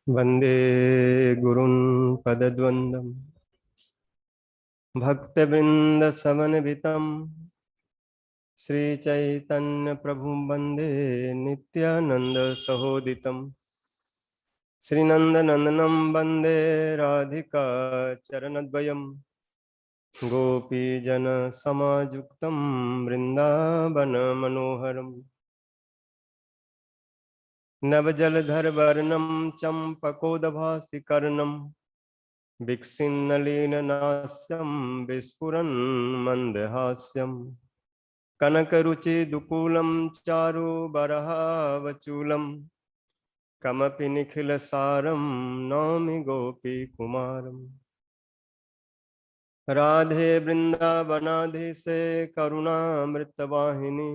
वंदे गुरुन् पदद्वन्द्वं भक्तवृन्दसमन्वितं श्रीचैतन्यप्रभुं वन्दे नित्यानन्दसहोदितं श्रीनन्दनन्दनं वन्दे राधिका चरणद्वयं गोपीजनसमायुक्तं वृन्दावनमनोहरम् नवजलधरवर्णं चम्पकोदभासिकर्णं विकसिन्नलीननास्यं विस्फुरन्मन्दहास्यं कनकरुचिदुकूलं चारुबरहावचूलं कमपि निखिलसारं नौमि गोपीकुमारम् राधे वृन्दावनाधीशे करुणामृतवाहिनी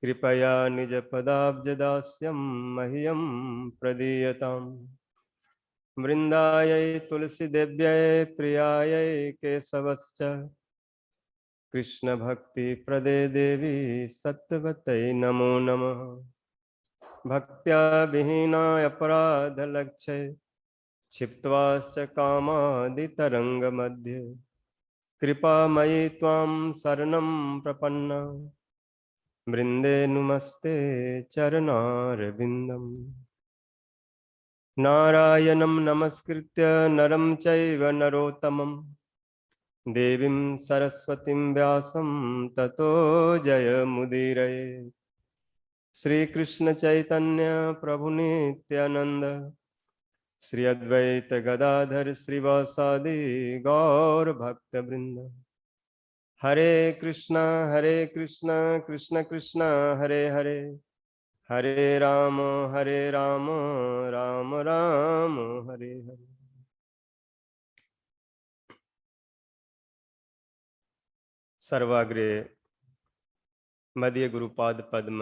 कृपया निजपदाब्जदास्यं मह्यं प्रदीयताम् वृन्दायै तुलसीदेव्यै प्रियायै केशवश्च कृष्णभक्तिप्रदे देवी सत्वतै नमो नमः भक्त्या विहीनाय अपराधलक्षे क्षिप्त्वाश्च कामादितरङ्गमध्ये कृपामयि त्वां शरणं प्रपन्ना वृन्दे नुमस्ते चरणारविन्दम् नारायणं नमस्कृत्य नरं चैव नरोत्तमं देवीं सरस्वतीं व्यासं ततो जयमुदीरये श्रीकृष्ण चैतन्य प्रभु नित्यानंद श्री अद्वैत गदाधर श्रीवासादि गौर भक्तवृंद हरे कृष्णा कृष्ण कृष्ण हरे हरे हरे राम राम राम हरे हरे। सर्वाग्रे मध्य गुरुपाद पद्म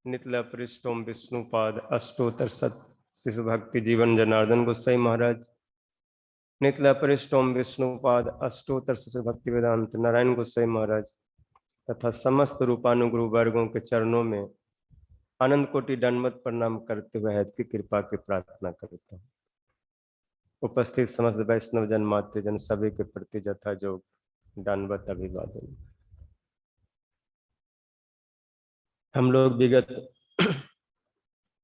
नितला पृष्ठों विष्णुपाद अष्टोत्तर सत शिशु भक्ति जीवन जनार्दन गोसाई महाराज नितला पृष्ठों विष्णुपाद अष्टोत्तर शिशु भक्ति वेदांत नारायण गोसाई महाराज तथा समस्त रूपानुगुरु वर्गों के चरणों में अनंत कोटि दंडवत प्रणाम करते हुए हद की कृपा की प्रार्थना करता हूँ। उपस्थित समस्त वैष्णव जन मातृ जन सभी के प्रति जथा जो दंडवत अभिवादन। हम लोग विगत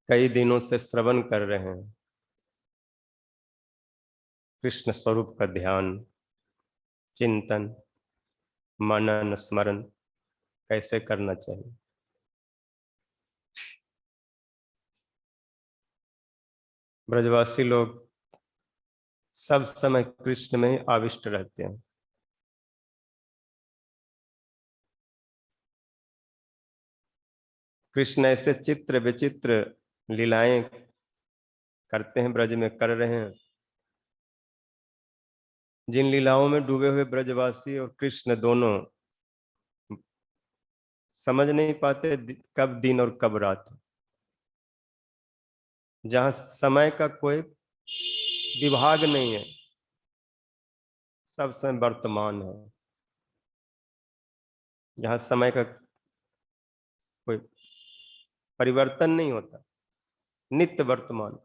कई दिनों से श्रवण कर रहे हैं कृष्ण स्वरूप का ध्यान चिंतन मनन स्मरण कैसे करना चाहिए। ब्रजवासी लोग सब समय कृष्ण में ही आविष्ट रहते हैं। कृष्ण ऐसे चित्र विचित्र लीलाएं करते हैं, ब्रज में कर रहे हैं, जिन लीलाओं में डूबे हुए ब्रजवासी और कृष्ण दोनों समझ नहीं पाते कब दिन और कब रात। जहां समय का कोई विभाग नहीं है, सब समय वर्तमान है। जहां समय का कोई परिवर्तन नहीं होता, नित्य वर्तमान।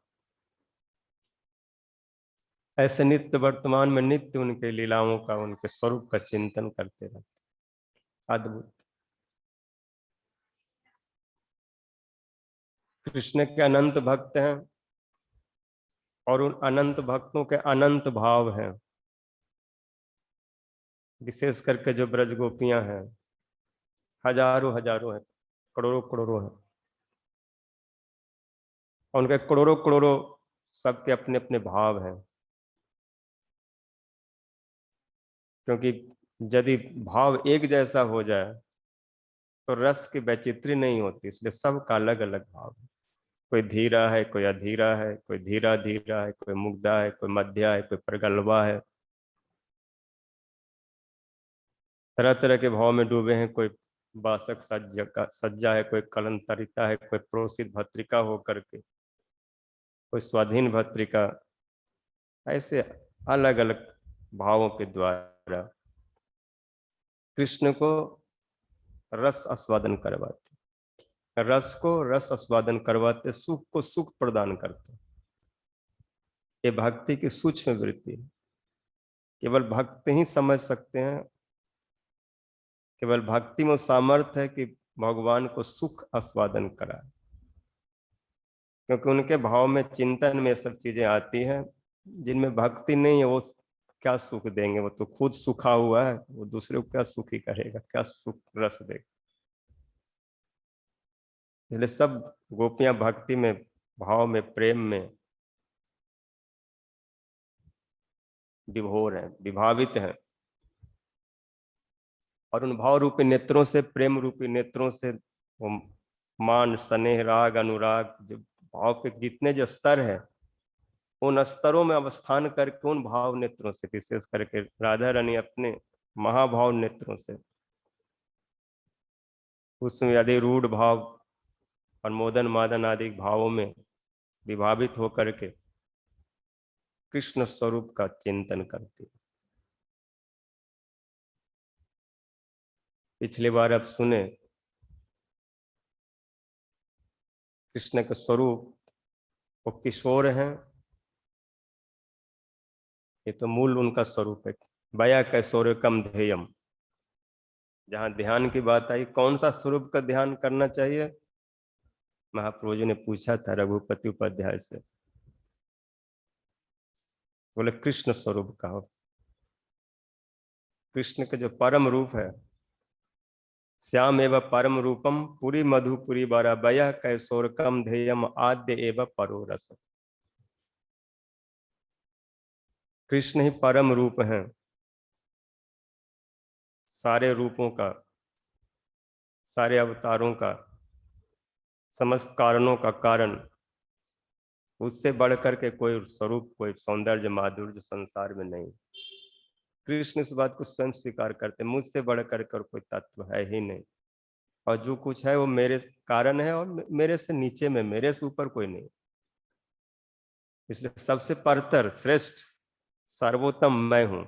ऐसे नित्य वर्तमान में नित्य उनके लीलाओं का उनके स्वरूप का चिंतन करते रहते। अद्भुत। कृष्ण के अनंत भक्त हैं और उन अनंत भक्तों के अनंत भाव हैं। विशेष करके जो ब्रज गोपियां हैं, हजारों हजारों हैं, करोड़ों करोड़ों हैं। उनके करोड़ों करोड़ों सबके अपने अपने भाव हैं। क्योंकि यदि भाव एक जैसा हो जाए तो रस की वैचित्री नहीं होती, इसलिए सबका अलग अलग भाव है। कोई धीरा है, कोई अधीरा है, कोई धीरा धीरा है, कोई मुग्धा है, कोई मध्या है, कोई प्रगल्भा है। तरह तरह के भाव में डूबे हैं। कोई बासक सज्जा है, कोई कलंतरिता है, कोई प्रोसित भत्रिका होकर के, कोई स्वाधीन भत्रिका। ऐसे अलग अलग भावों के द्वारा कृष्ण को रस आस्वादन करवाते, रस को रस आस्वादन करवाते, सुख को सुख प्रदान करते। ये भक्ति की सूक्ष्म वृत्ति है। केवल भक्त ही समझ सकते हैं। केवल भक्ति में सामर्थ्य है कि भगवान को सुख आस्वादन कराए, क्योंकि उनके भाव में, चिंतन में सब चीजें आती हैं। जिनमें भक्ति नहीं है वो क्या सुख देंगे? वो तो खुद सुखा हुआ है, वो दूसरे को क्या सुखी करेगा, क्या सुख रस देगा? इसलिए सब गोपियां भक्ति में, भाव में, प्रेम में विभोर हैं, विभावित हैं। और उन भाव रूपी नेत्रों से, प्रेम रूपी नेत्रों से वो मान, स्नेह, राग, अनुराग, जो भाव के जितने जो स्तर है, उन स्तरों में अवस्थान करके उन भाव नेत्रों से, विशेष करके राधा रानी अपने महाभाव नेत्रों से, उसमें यदि रूढ़ भाव और मोदन मादन आदि भावों में विभावित होकर के कृष्ण स्वरूप का चिंतन करती। पिछली बार आप सुने कृष्ण के स्वरूप, वो किशोर हैं। ये तो मूल उनका स्वरूप है। बया कैशोर कम ध्येयम। जहां ध्यान की बात आई, कौन सा स्वरूप का ध्यान करना चाहिए? महाप्रभु जी ने पूछा था रघुपति उपाध्याय से, बोले कृष्ण स्वरूप का हो। कृष्ण के जो परम रूप है, श्याम एवं परम रूपम पुरी मधुपुरी बारा बया कैशोर कम ध्येयम आद्य एवं परो रस। कृष्ण ही परम रूप है, सारे रूपों का, सारे अवतारों का, समस्त कारणों का कारण। उससे बढ़कर के कोई स्वरूप, कोई सौंदर्य, माधुर्य संसार में नहीं। कृष्ण इस बात को स्वयं स्वीकार करते, मुझसे बढ़कर कर कोई तत्व है ही नहीं, और जो कुछ है वो मेरे कारण है, और मेरे से नीचे में, मेरे से ऊपर कोई नहीं। इसलिए सबसे परतर, श्रेष्ठ, सर्वोत्तम मैं हूं।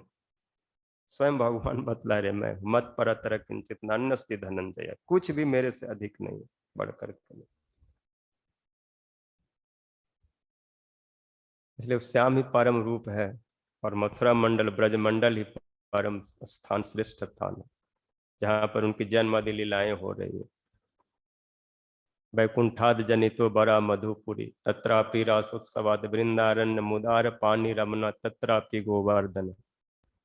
स्वयं भगवान बतला रहे, मैं मत परतर किंचित नान्यस्ति धनंजय, कुछ भी मेरे से अधिक नहीं, बढ़कर के नहीं। इसलिए श्याम ही परम रूप है, और मथुरा मंडल, ब्रज मंडल ही परम स्थान, श्रेष्ठ स्थान है, जहां पर उनकी जन्म आदि लीलाएं हो रही है। वैकुंठाद जनितो बरा मधुपुरी तत्रापि रासोत्सवाद वृंदारण्य मुदार पानी रमना तत्रापि गोवर्धन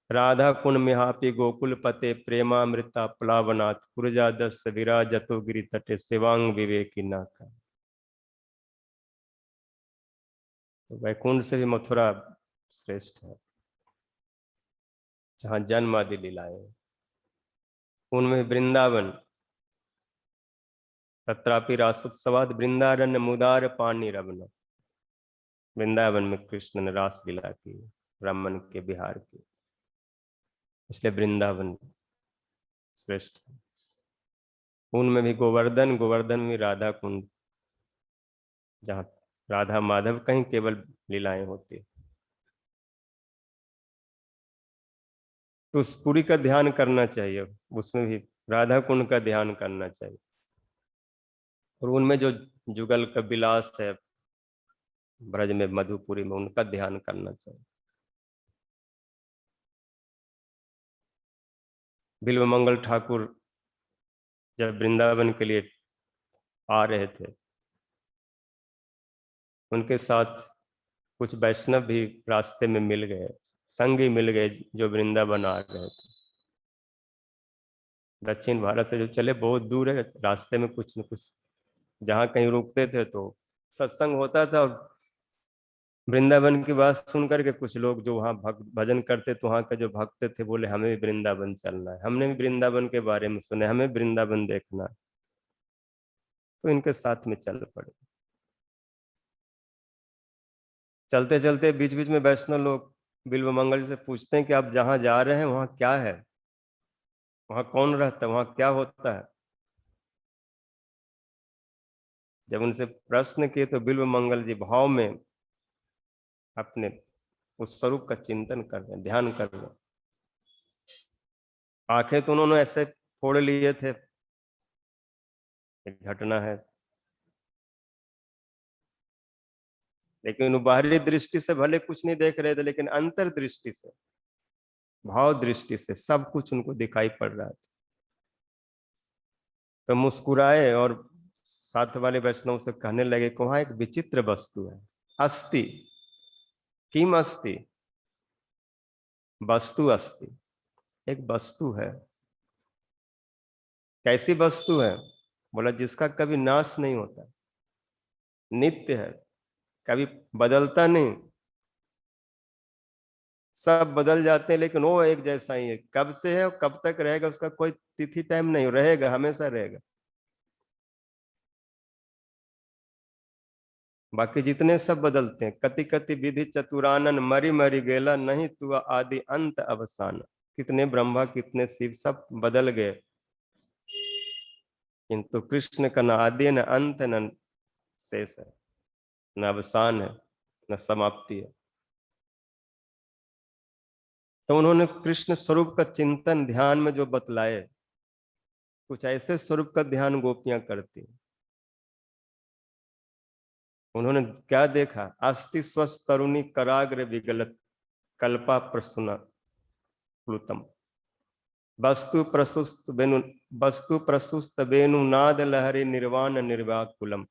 राधा कुंड मिहापि गोकुल पते प्रेमामृता प्लावनाथ पुरजा दस विराजतो गिरि तटे शिवांग विवेकी नाथ। तो वैकुंठ से भी मथुरा श्रेष्ठ है, जहाँ जन्म आदि लीलाएं, उनमें वृंदावन तत्रापि रासोत्सवाद वृंदारण्य मुदार पानी रमना। वृंदावन में कृष्ण ने रास लीला की, रमन के बिहार की, इसलिए वृंदावन श्रेष्ठ है। उनमें भी गोवर्धन, गोवर्धन में राधा कुंड, जहाँ राधा माधव कहीं केवल लीलाएं होती है। तो उस पुरी का ध्यान करना चाहिए, उसमें भी राधा कुंड का ध्यान करना चाहिए, और उनमें जो जुगल का विलास है ब्रज में, मधुपुरी में, उनका ध्यान करना चाहिए। बिल्व मंगल ठाकुर जब वृंदावन के लिए आ रहे थे, उनके साथ कुछ वैष्णव भी रास्ते में मिल गए, संगी मिल गए, जो वृंदावन आ रहे थे। दक्षिण भारत से जो चले, बहुत दूर है, रास्ते में कुछ न कुछ जहाँ कहीं रुकते थे तो सत्संग होता था, और वृंदावन की बात सुन करके कुछ लोग जो वहाँ भक्त भजन करते थे, वहाँ के जो भक्त थे, बोले हमें भी वृंदावन चलना है, हमने भी वृंदावन के बारे में सुने, हमें वृंदावन देखना है। तो इनके साथ में चल पड़े। चलते चलते बीच बीच में वैष्णव लोग बिल्व मंगल से पूछते हैं कि आप जहाँ जा रहे हैं वहाँ क्या है, वहाँ कौन रहता है, वहाँ क्या होता है। जब उनसे प्रश्न किए तो बिल्व मंगल जी भाव में अपने उस स्वरूप का चिंतन कर रहे हैं, ध्यान कर रहे हैं। आंखें तो उन्होंने ऐसे फोड़ लिए थे। एक घटना है, लेकिन वो बाहरी दृष्टि से भले कुछ नहीं देख रहे थे, लेकिन अंतर दृष्टि से, भाव दृष्टि से सब कुछ उनको दिखाई पड़ रहा था। तो मुस्कुराए और साथ वाले वैष्णव से कहने लगे कि वहां एक विचित्र वस्तु है। अस्ति, किम अस्ति, वस्तु अस्ति, एक वस्तु है। कैसी वस्तु है? बोला जिसका कभी नाश नहीं होता, नित्य है, कभी बदलता नहीं। सब बदल जाते हैं लेकिन वो एक जैसा ही है। कब से है और कब तक रहेगा उसका कोई तिथि टाइम नहीं, रहेगा, हमेशा रहेगा। बाकी जितने सब बदलते हैं। कति कति विधि चतुरानन, मरी मरी गेला, नहीं तू आदि अंत अवसान। कितने ब्रह्मा कितने शिव सब बदल गए, किंतु कृष्ण का न आदि न अंत न शेष है, न अवसान है, न समाप्ति है। तो उन्होंने कृष्ण स्वरूप का चिंतन ध्यान में जो बतलाए, कुछ ऐसे स्वरूप का ध्यान गोपियां करती। उन्होंने क्या देखा? अस्ति स्वस्थ तरुणी कराग्र विगलत, कल्पा प्रसूना प्लुतम, वस्तु प्रसुस्त वेणु, वस्तु प्रसुस्त वेणु नाद लहरी निर्वाण निर्वाकुलम,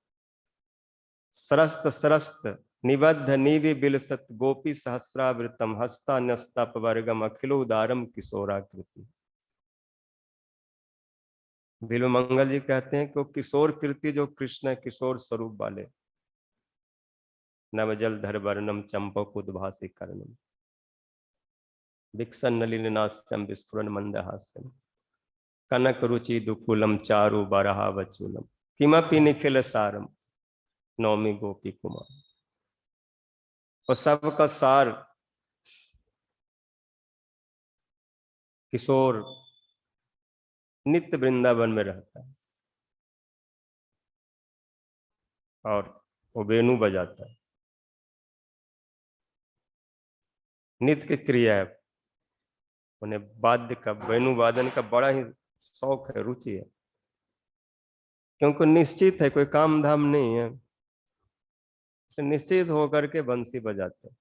सरस्त सरस्त निबद्ध निवि बिलसत गोपी सहस्रावृतम, हस्ता न्यस्ता पवर्गम अखिलो उदारम किशोराकृति। बिल्व मंगल जी कहते हैं कि वो किशोर कृति जो कृष्ण है, किशोर स्वरूप वाले, नवजल धर वर्णम चंपकोद्भासी कर्णम, विकसन नलिन नास्यम विस्फुरन मंदहास्यम, कनक रुचि दुकुलम चारु बरहा वचूलम, किमपि निखिल सारम नौमी गोपी कुमार। वो सबका सार किशोर नित्य वृंदावन में रहता है और वो वेणु बजाता है। नित्य की क्रिया है, उन्हें वाद्य का, वेणु वादन का बड़ा ही शौक है, रुचि है, क्योंकि निश्चित है, कोई काम धाम नहीं है, निश्चित होकर के बंसी बजाते हैं।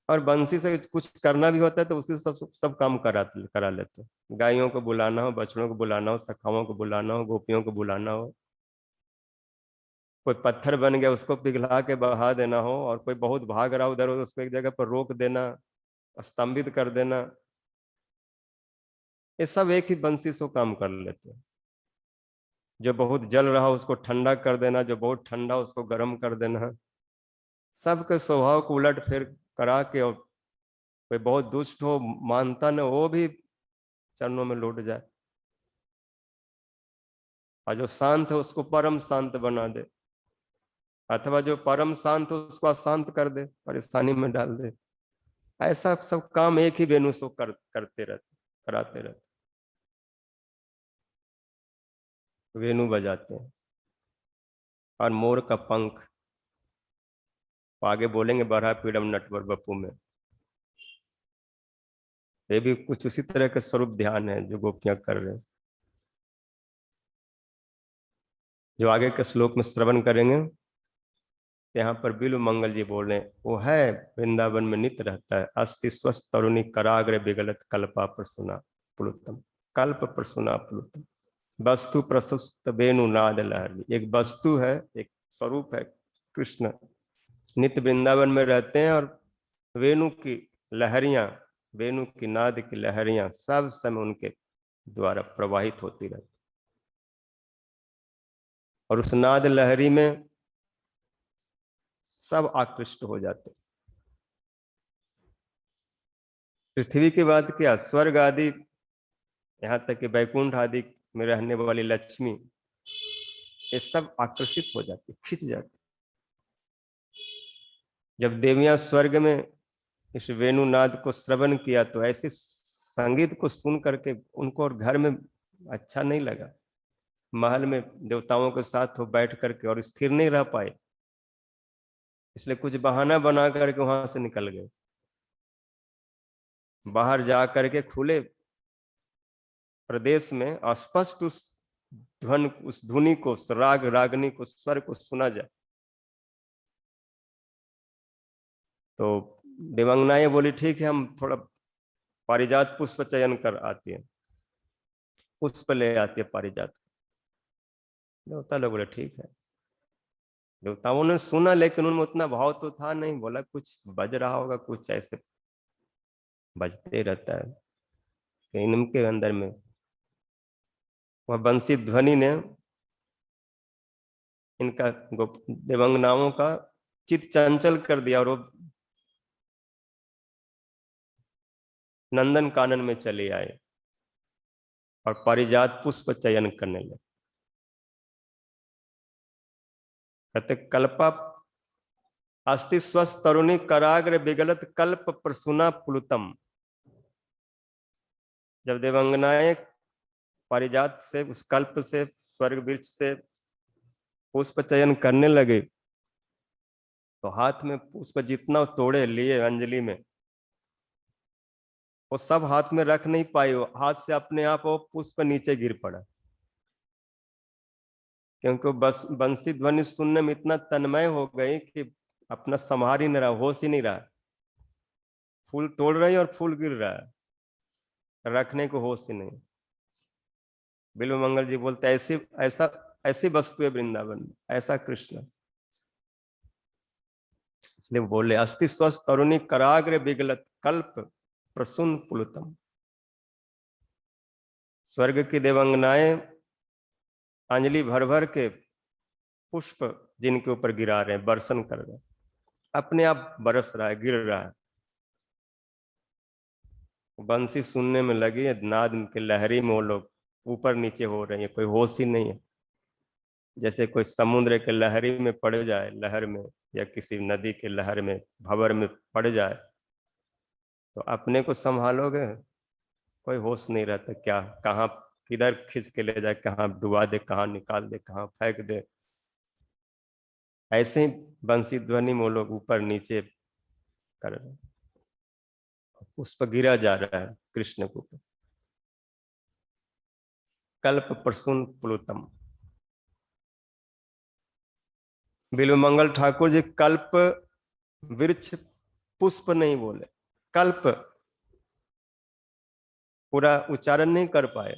और बंसी से कुछ करना भी होता है तो उसी से सब काम करा लेते हैं। गायों को बुलाना हो, बछड़ों को बुलाना हो, सखाओं को बुलाना हो, गोपियों को बुलाना हो, कोई पत्थर बन गया उसको पिघला के बहा देना हो, और कोई बहुत भाग रहा उधर उधर उसको एक जगह पर रोक देना, स्तंभित कर देना, ये सब एक ही बंसी से काम कर लेते हैं। जो बहुत जल रहा उसको ठंडा कर देना, जो बहुत ठंडा उसको गर्म कर देना, सबके स्वभाव को उलट फेर करा के, और कोई बहुत दुष्ट हो, मानता न, वो भी चरणों में लौट जाए, और जो शांत है उसको परम शांत बना दे, अथवा जो परम शांत हो उसको अशांत कर दे, परेशानी में डाल दे। ऐसा सब काम एक ही वेणु से करते रहते, कराते रहते, वेणु बजाते हैं। और मोर का पंख, आगे बोलेंगे बरहा पीड़म नटवर बपू में, ये भी कुछ उसी तरह का स्वरूप ध्यान है जो गोपियां कर रहे हैं, जो आगे के श्लोक में श्रवण करेंगे। यहाँ पर बिल्व मंगल जी बोल रहे हैं, वो है वृंदावन में नित्य रहता है। अस्ति स्वस्थ तरुणी कराग्र विगलत, कल्पा प्रसूना प्लुतम, कल्प प्रसूना प्लुतम, वस्तु प्रशस्त वेणु नाद लहरी। एक वस्तु है, एक स्वरूप है, कृष्ण नित्य वृंदावन में रहते हैं, और वेणु की लहरियां, वेणु की नाद की लहरियां सब समय उनके द्वारा प्रवाहित होती रहती, और उस नाद लहरी में सब आकृष्ट हो जाते। पृथ्वी की बात किया, स्वर्ग आदि, यहाँ तक कि वैकुंठ आदि में रहने वाली लक्ष्मी, ये सब आकर्षित हो जाती, खिंच जाती। जब देवियां स्वर्ग में इस वेणुनाद को श्रवण किया तो ऐसे संगीत को सुन करके उनको और घर में अच्छा नहीं लगा। महल में देवताओं के साथ वो बैठ करके और स्थिर नहीं रह पाए, इसलिए कुछ बहाना बना करके वहां से निकल गए। बाहर जा करके खुले प्रदेश में अस्पष्ट उस ध्वन, उस धुनी को, राग रागनी को, स्वर को सुना जाए। तो देवांगनाएं बोली ठीक है, हम थोड़ा पारिजात पुष्प चयन कर आती है, पुष्प ले आती है पारिजात। देवता लोग बोले ठीक है। देवताओं ने सुना, लेकिन उनमें उतना भाव तो था नहीं, बोला कुछ बज रहा होगा, कुछ ऐसे बजते रहता है कहीं इनके अंदर में। वह बंसी ध्वनि ने इनका देवांगनाओं का चित चंचल कर दिया, और वो नंदन कानन में चले आए और पारिजात पुष्प चयन करने लगे। कहते कल्पा अस्ति स्वस्थ तरुणी कराग्र विगलत कल्प प्रसूना पुलुतम। जब देवांगनाएं पारिजात से, उस कल्प से, स्वर्ग वृक्ष से पुष्प चयन करने लगे, तो हाथ में पुष्प जितना तोड़े लिए अंजलि में, वो सब हाथ में रख नहीं पाई, हाथ से अपने आप वो पुष्प नीचे गिर पड़ा, क्योंकि बस बंसी ध्वनि सुनने में इतना तन्मय हो गई कि अपना संभाल ही नहीं रहा, होश ही नहीं रहा। फूल तोड़ रही है और फूल गिर रहा है, रखने को होश ही नहीं। बिल्व मंगल जी बोलते ऐसी ऐसा ऐसी वस्तु है वृंदावन में, ऐसा कृष्ण। इसलिए बोले अस्ति स्वस्थ तरुणी कराग्र विगलत कल्प प्रसून पुलुतम। स्वर्ग की देवांगनाएं अंजलि भर भर के पुष्प जिनके ऊपर गिरा रहे हैं, बर्षण कर रहे हैं, अपने आप बरस रहा है, गिर रहा है। बंसी सुनने में लगी है, नाद के लहरी में वो लोग ऊपर नीचे हो रहे हैं, कोई होश ही नहीं है। जैसे कोई समुद्र के लहरी में पड़ जाए, लहर में, या किसी नदी के लहर में, भंवर में पड़ जाए, तो अपने को संभालोगे, कोई होश नहीं रहता, क्या कहाँ किधर खींच के ले जाए, कहाँ डुबा दे, कहाँ निकाल दे, कहाँ फेंक दे। ऐसे ही बंसी ध्वनि में वो लोग ऊपर नीचे कर रहे, पुष्प गिरा जा रहा है कृष्ण के ऊपर। कल्प प्रसून पुलुतम। बिल्वमंगल ठाकुर जी कल्प वृक्ष पुष्प नहीं बोले, कल्प पूरा उच्चारण नहीं कर पाए,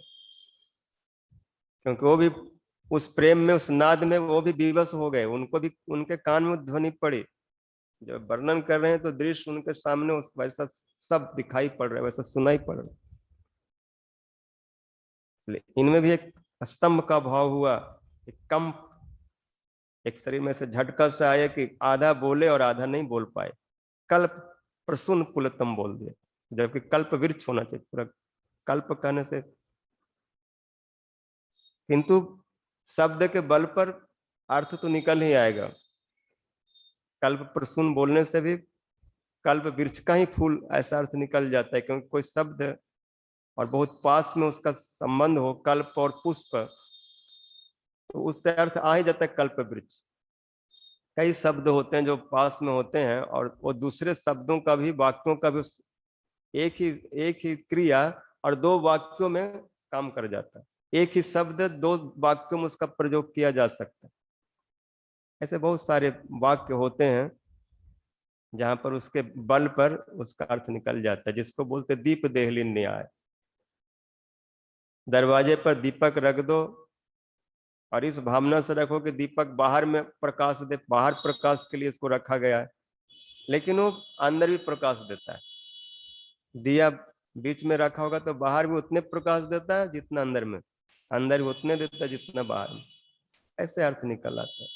क्योंकि वो भी उस प्रेम में, उस नाद में वो भी विवश हो गए, उनको भी उनके कान में ध्वनि पड़ी। जब वर्णन कर रहे हैं तो दृश्य उनके सामने उस वैसा सब दिखाई पड़ रहा है, वैसा सुनाई पड़ रहा है। इनमें भी एक स्तंभ का भाव हुआ, एक कंप, एक शरीर में से झटका से आया कि आधा बोले और आधा नहीं बोल पाए। कल्प प्रसून पुलतम बोल दिया, जबकि कल्प वृक्ष होना चाहिए पूरा। कल्प कहने से, किंतु शब्द के बल पर अर्थ तो निकल ही आएगा। कल्प प्रसून बोलने से भी कल्प वृक्ष का ही फूल ऐसा अर्थ निकल जाता है, क्योंकि कोई शब्द और बहुत पास में उसका संबंध हो, कल्प और पुष्प, तो उससे अर्थ आ ही जाता है कल्प वृक्ष। कई शब्द होते हैं जो पास में होते हैं, और वो दूसरे शब्दों का भी, वाक्यों का भी एक ही क्रिया और दो वाक्यों में काम कर जाता है। एक ही शब्द दो वाक्यों में उसका प्रयोग किया जा सकता है। ऐसे बहुत सारे वाक्य होते हैं जहां पर उसके बल पर उसका अर्थ निकल जाता है, जिसको बोलते दीप देहलीन न्याय। दरवाजे पर दीपक रख दो और इस भावना से रखो कि दीपक बाहर में प्रकाश दे, बाहर प्रकाश के लिए इसको रखा गया है, लेकिन वो अंदर भी प्रकाश देता है। दिया बीच में रखा होगा तो बाहर भी उतने प्रकाश देता है जितना अंदर में, अंदर भी उतने देता है जितना बाहर में। ऐसे अर्थ निकल आता है।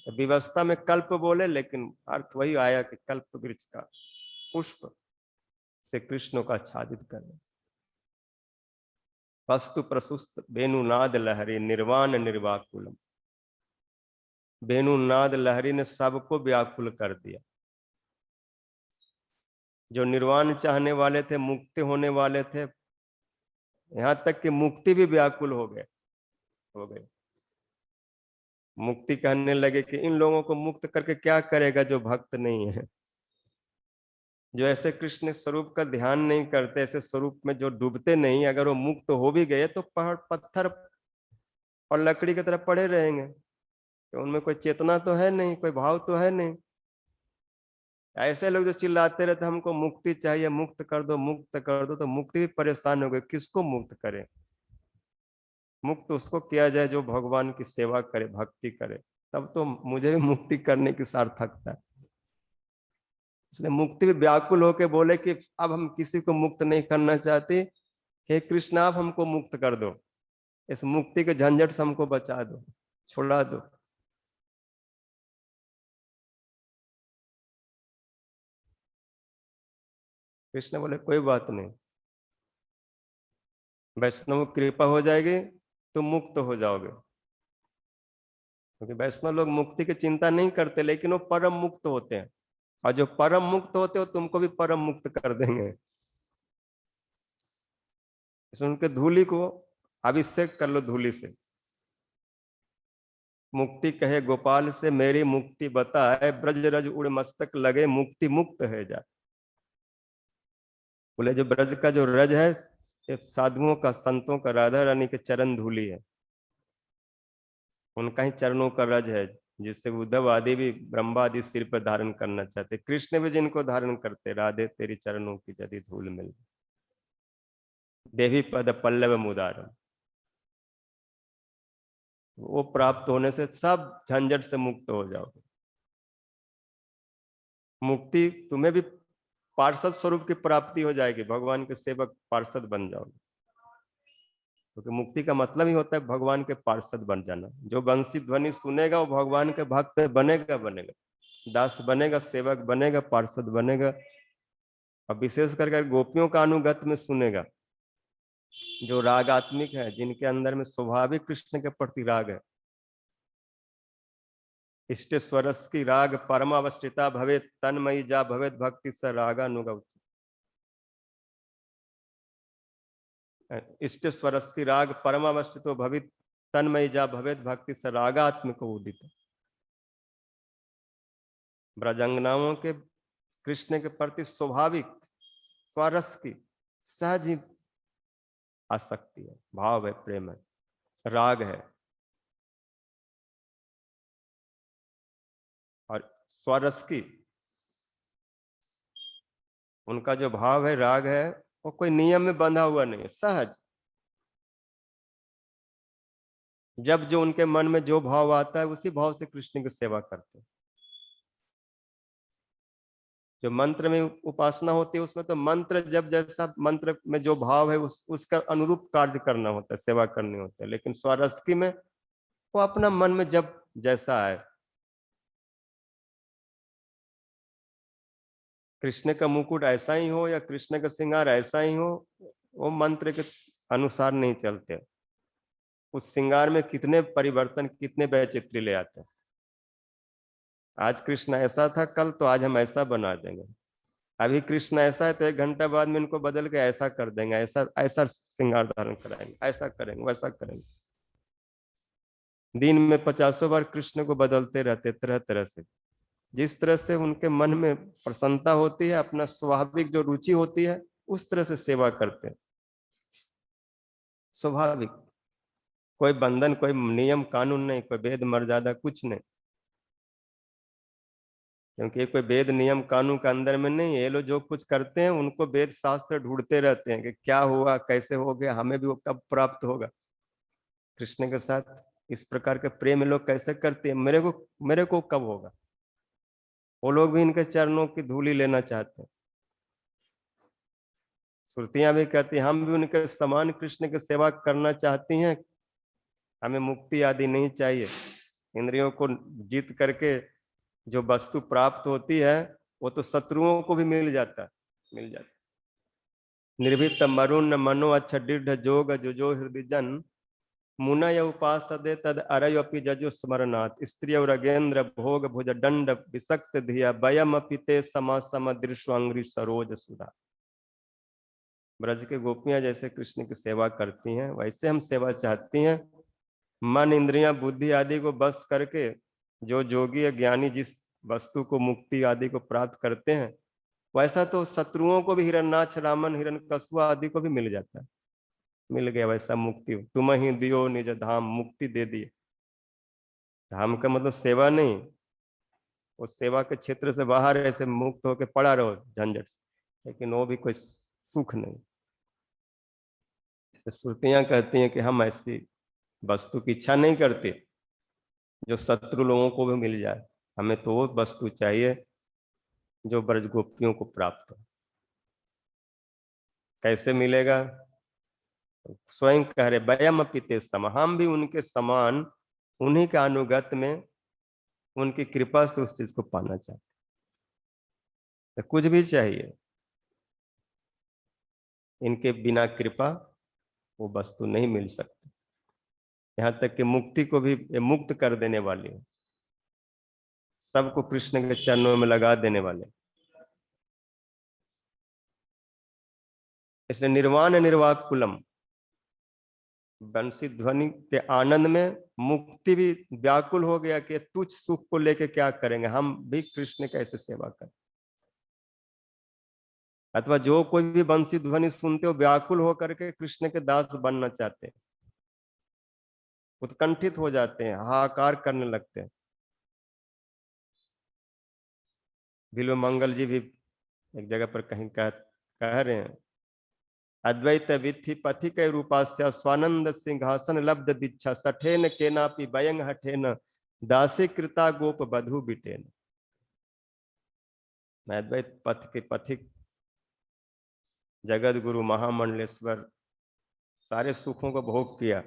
तो विवस्था में कल्प बोले, लेकिन अर्थ वही आया कि कल्प वृक्ष का पुष्प से कृष्ण का आच्छादित करना। वस्तु प्रसुस्त वेणुनाद लहरी निर्वाण निर्वाकुलम। वेणुनाद लहरी ने सबको व्याकुल कर दिया। जो निर्वाण चाहने वाले थे, मुक्ति होने वाले थे, यहां तक कि मुक्ति भी व्याकुल हो गए। मुक्ति कहने लगे कि इन लोगों को मुक्त करके क्या करेगा जो भक्त नहीं है, जो ऐसे कृष्ण स्वरूप का ध्यान नहीं करते, ऐसे स्वरूप में जो डूबते नहीं, अगर वो मुक्त हो भी गए तो पहाड़ पत्थर और लकड़ी की तरह पड़े रहेंगे, तो उनमें कोई चेतना तो है नहीं, कोई भाव तो है नहीं। ऐसे लोग जो चिल्लाते रहते हमको मुक्ति चाहिए, मुक्त कर दो, मुक्त कर दो, तो मुक्ति भी परेशान हो गए, किसको मुक्त करें? मुक्त उसको किया जाए जो भगवान की सेवा करे, भक्ति करे, तब तो मुझे भी मुक्ति करने की सार्थकता है। इसलिए मुक्ति भी व्याकुल होके बोले कि अब हम किसी को मुक्त नहीं करना चाहते, हे कृष्ण आप हमको मुक्त कर दो, इस मुक्ति के झंझट से हमको बचा दो, छुड़ा दो। कृष्ण बोले कोई बात नहीं, वैष्णव कृपा हो जाएगी तो मुक्त हो जाओगे। क्योंकि वैष्णव लोग मुक्ति की चिंता नहीं करते, लेकिन वो परम मुक्त होते हैं, और जो परम मुक्त होते हो तुमको भी परम मुक्त कर देंगे। इसलिए उनके धूली को अभिषेक कर लो, धूली से। मुक्ति कहे गोपाल से मेरी मुक्ति बताए, ब्रज रज उड़ मस्तक लगे मुक्ति मुक्त है जा। बोले जो ब्रज का जो रज है, ये साधुओं का, संतों का, राधा रानी के चरण धूली है, उनका ही चरणों का रज है, जिससे उद्धव आदि भी, ब्रह्मा आदि सिर पर धारण करना चाहते, कृष्ण भी जिनको धारण करते, राधे तेरी चरणों की यदि धूल मिल, देवी पद पल्लव मुदारम, वो प्राप्त होने से सब झंझट से मुक्त हो जाओगे। मुक्ति तुम्हें भी पार्षद स्वरूप की प्राप्ति हो जाएगी, भगवान के सेवक पार्षद बन जाओगे। क्योंकि मुक्ति का मतलब ही होता है भगवान के पार्षद बन जाना। जो बंसी ध्वनि सुनेगा वो भगवान के भक्त बनेगा, बनेगा दास बनेगा, सेवक बनेगा, पार्षद बनेगा। और विशेष करके गोपियों का अनुगत में सुनेगा, जो रागात्मिक है, जिनके अंदर में स्वाभाविक कृष्ण के प्रति राग है। इष्ट स्वरस की राग परमावस्थिता भवे, तन्मयी जा भवेत भक्ति स रागानुग। इष्ट स्वरस की राग परमावस्थितो भवित, तन्मयी जा भवेत भक्ति स रागात्मिक उदित। ब्रजंगनाओं के कृष्ण के प्रति स्वाभाविक स्वरस की सहज ही आसक्ति है, भाव है, प्रेम है, राग है। और स्वरस की उनका जो भाव है, राग है, वो कोई नियम में बंधा हुआ नहीं है, सहज। जब जो उनके मन में जो भाव आता है उसी भाव से कृष्ण की सेवा करते हैं। जो मंत्र में उपासना होती है उसमें तो मंत्र जब जैसा मंत्र में जो भाव है उसका अनुरूप कार्य करना होता है, सेवा करनी होती है। लेकिन स्वरस्की में वो अपना मन में जब जैसा है, कृष्ण का मुकुट ऐसा ही हो या कृष्ण का श्रृंगार ऐसा ही हो, वो मंत्र के अनुसार नहीं चलते। उस श्रृंगार में कितने परिवर्तन, कितने वैचित्र्य ले आते हैं। आज कृष्ण ऐसा था कल, तो आज हम ऐसा बना देंगे। अभी कृष्ण ऐसा है तो 1 घंटा बाद में इनको बदल के ऐसा कर देंगे, ऐसा ऐसा श्रृंगार धारण कराएंगे, ऐसा करेंगे, वैसा करेंगे। दिन में 50 बार कृष्ण को बदलते रहते, तरह तरह से। जिस तरह से उनके मन में प्रसन्नता होती है, अपना स्वाभाविक जो रुचि होती है, उस तरह से सेवा करते हैं। स्वाभाविक, कोई बंधन, कोई नियम कानून नहीं, कोई वेद मर्यादा कुछ नहीं। क्योंकि कोई वेद नियम कानून के अंदर में नहीं है। ये लोग जो कुछ करते हैं उनको वेद शास्त्र ढूंढते रहते हैं कि क्या हुआ, कैसे हो गया, हमें भी वो कब प्राप्त होगा। कृष्ण के साथ इस प्रकार के प्रेम लोग कैसे करते हैं, मेरे को कब होगा। वो लोग भी इनके चरणों की धूली लेना चाहते हैं। श्रुतियां भी कहती हैं हम भी उनके समान कृष्ण की सेवा करना चाहती हैं, हमें मुक्ति आदि नहीं चाहिए। इंद्रियों को जीत करके जो वस्तु प्राप्त होती है वो तो शत्रुओं को भी मिल जाता है, मिल जाता है। निर्भीत मरुण मनो अच्छा दृढ़ जोग जो हृदय जन, मुनय उपासदे तद अरयपि जजु स्मरणात्, स्त्री और अगेंद्र भोग भुज दंड विसक्त धिया वयम अपिते समा समदृश्वांग्री सरोज सुधा। ब्रज के गोपियां जैसे कृष्ण की सेवा करती हैं, वैसे हम सेवा चाहती हैं। मन इंद्रियां बुद्धि आदि को बस करके जो योगी या ज्ञानी जिस वस्तु को, मुक्ति आदि को प्राप्त करते हैं, वैसा तो शत्रुओं को भी, हिरण्याक्ष रामन हिरण्यकशुआ आदि को भी मिल जाता है। मिल गया वैसा मुक्ति, तुम ही दियो निज धाम, मुक्ति दे दिए। धाम का मतलब सेवा नहीं, वो सेवा के क्षेत्र से बाहर ऐसे मुक्त होकर पड़ा रहो झंझट से, लेकिन वो भी कोई सुख नहीं। तो श्रुतियां कहती हैं कि हम ऐसी वस्तु की इच्छा नहीं करते जो शत्रु लोगों को भी मिल जाए, हमें तो वो वस्तु चाहिए जो ब्रज गोपियों को प्राप्त हो। कैसे मिलेगा? स्वयं कह रहे वयम पिते सम, हम भी उनके समान उन्हीं के अनुगत में उनकी कृपा से उस चीज को पाना चाहते। तो कुछ भी चाहिए, इनके बिना कृपा वो वस्तु नहीं मिल सकती। यहाँ तक कि मुक्ति को भी ये मुक्त कर देने वाली है, सबको कृष्ण के चरणों में लगा देने वाले। इसलिए निर्वाण निर्वाक कुलम, बंसी ध्वनि के आनंद में मुक्ति भी व्याकुल हो गया कि तुच्छ सुख को लेके क्या करेंगे, हम भी कृष्ण कैसे सेवा करें। अथवा जो कोई भी बंसी ध्वनि सुनते हो व्याकुल होकर के कृष्ण के दास बनना चाहते हैं, उत्कंठित हो जाते हैं, हाहाकार करने लगते हैं। बिल्व मंगल जी भी एक जगह पर कहीं कह रहे हैं, अद्वैत विधि पथि के रूपास्य स्वानंद सिंहासन लब्ध दीक्षा सठेन केनापि वयंग हठेन दासी कृता गोप बधु बिटेन। मैं अद्वैत पथ के पथिक जगत गुरु महामंडलेश्वर सारे सुखों को भोग किया,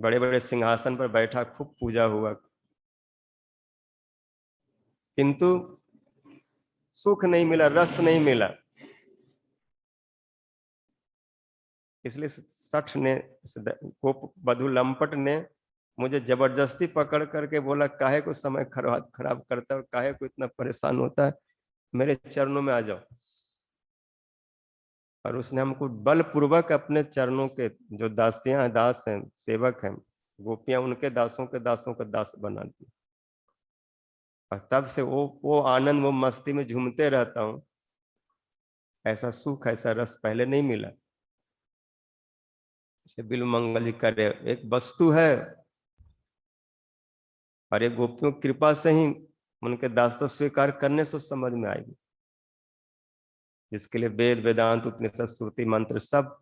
बड़े बड़े सिंहासन पर बैठा, खूब पूजा हुआ, किंतु सुख नहीं मिला, रस नहीं मिला। इसलिए सठ ने, गोप बधु लंपट ने मुझे जबरदस्ती पकड़ करके बोला, काहे को समय खराब करता है और काहे को इतना परेशान होता है, मेरे चरणों में आ जाओ। और उसने हमको बलपूर्वक अपने चरणों के, जो दासियां दास हैं, सेवक हैं, गोपियां, उनके दासों के दासों का दास बना दिया। और तब से वो आनंद, वो मस्ती में झूमते रहता हूं। ऐसा सुख, ऐसा रस पहले नहीं मिला। बिल्व मंगल जी कर रहे, एक वस्तु है और एक गोपियों की कृपा से ही उनके दासत्व स्वीकार करने से समझ में आएगी, जिसके लिए वेद वेदांत उपनिषद श्रुति मंत्र सब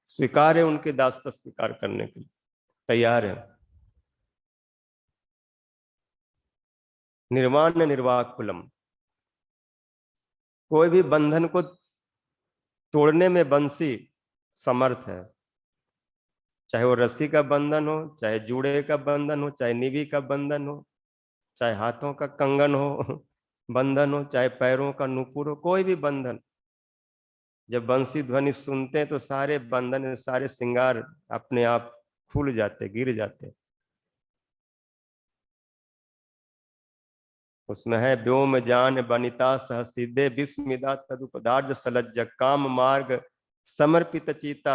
स्वीकार है, उनके दासत्व स्वीकार करने के लिए तैयार है। निर्वाण निर्वाक कुलम, कोई भी बंधन को तोड़ने में बंसी समर्थ है, चाहे वो रस्सी का बंधन हो, चाहे जूड़े का बंधन हो, चाहे निवी का बंधन हो, चाहे हाथों का कंगन हो बंधन हो, चाहे पैरों का नुपुर हो, कोई भी बंधन। जब बंसी ध्वनि सुनते हैं तो सारे बंधन, सारे श्रृंगार अपने आप खुल जाते, गिर जाते। उसमें है व्योम जान बनिता सह सिद्धे विस्मिदा तदुपदार्ज सलज्ज काम मार्ग समर्पित चीता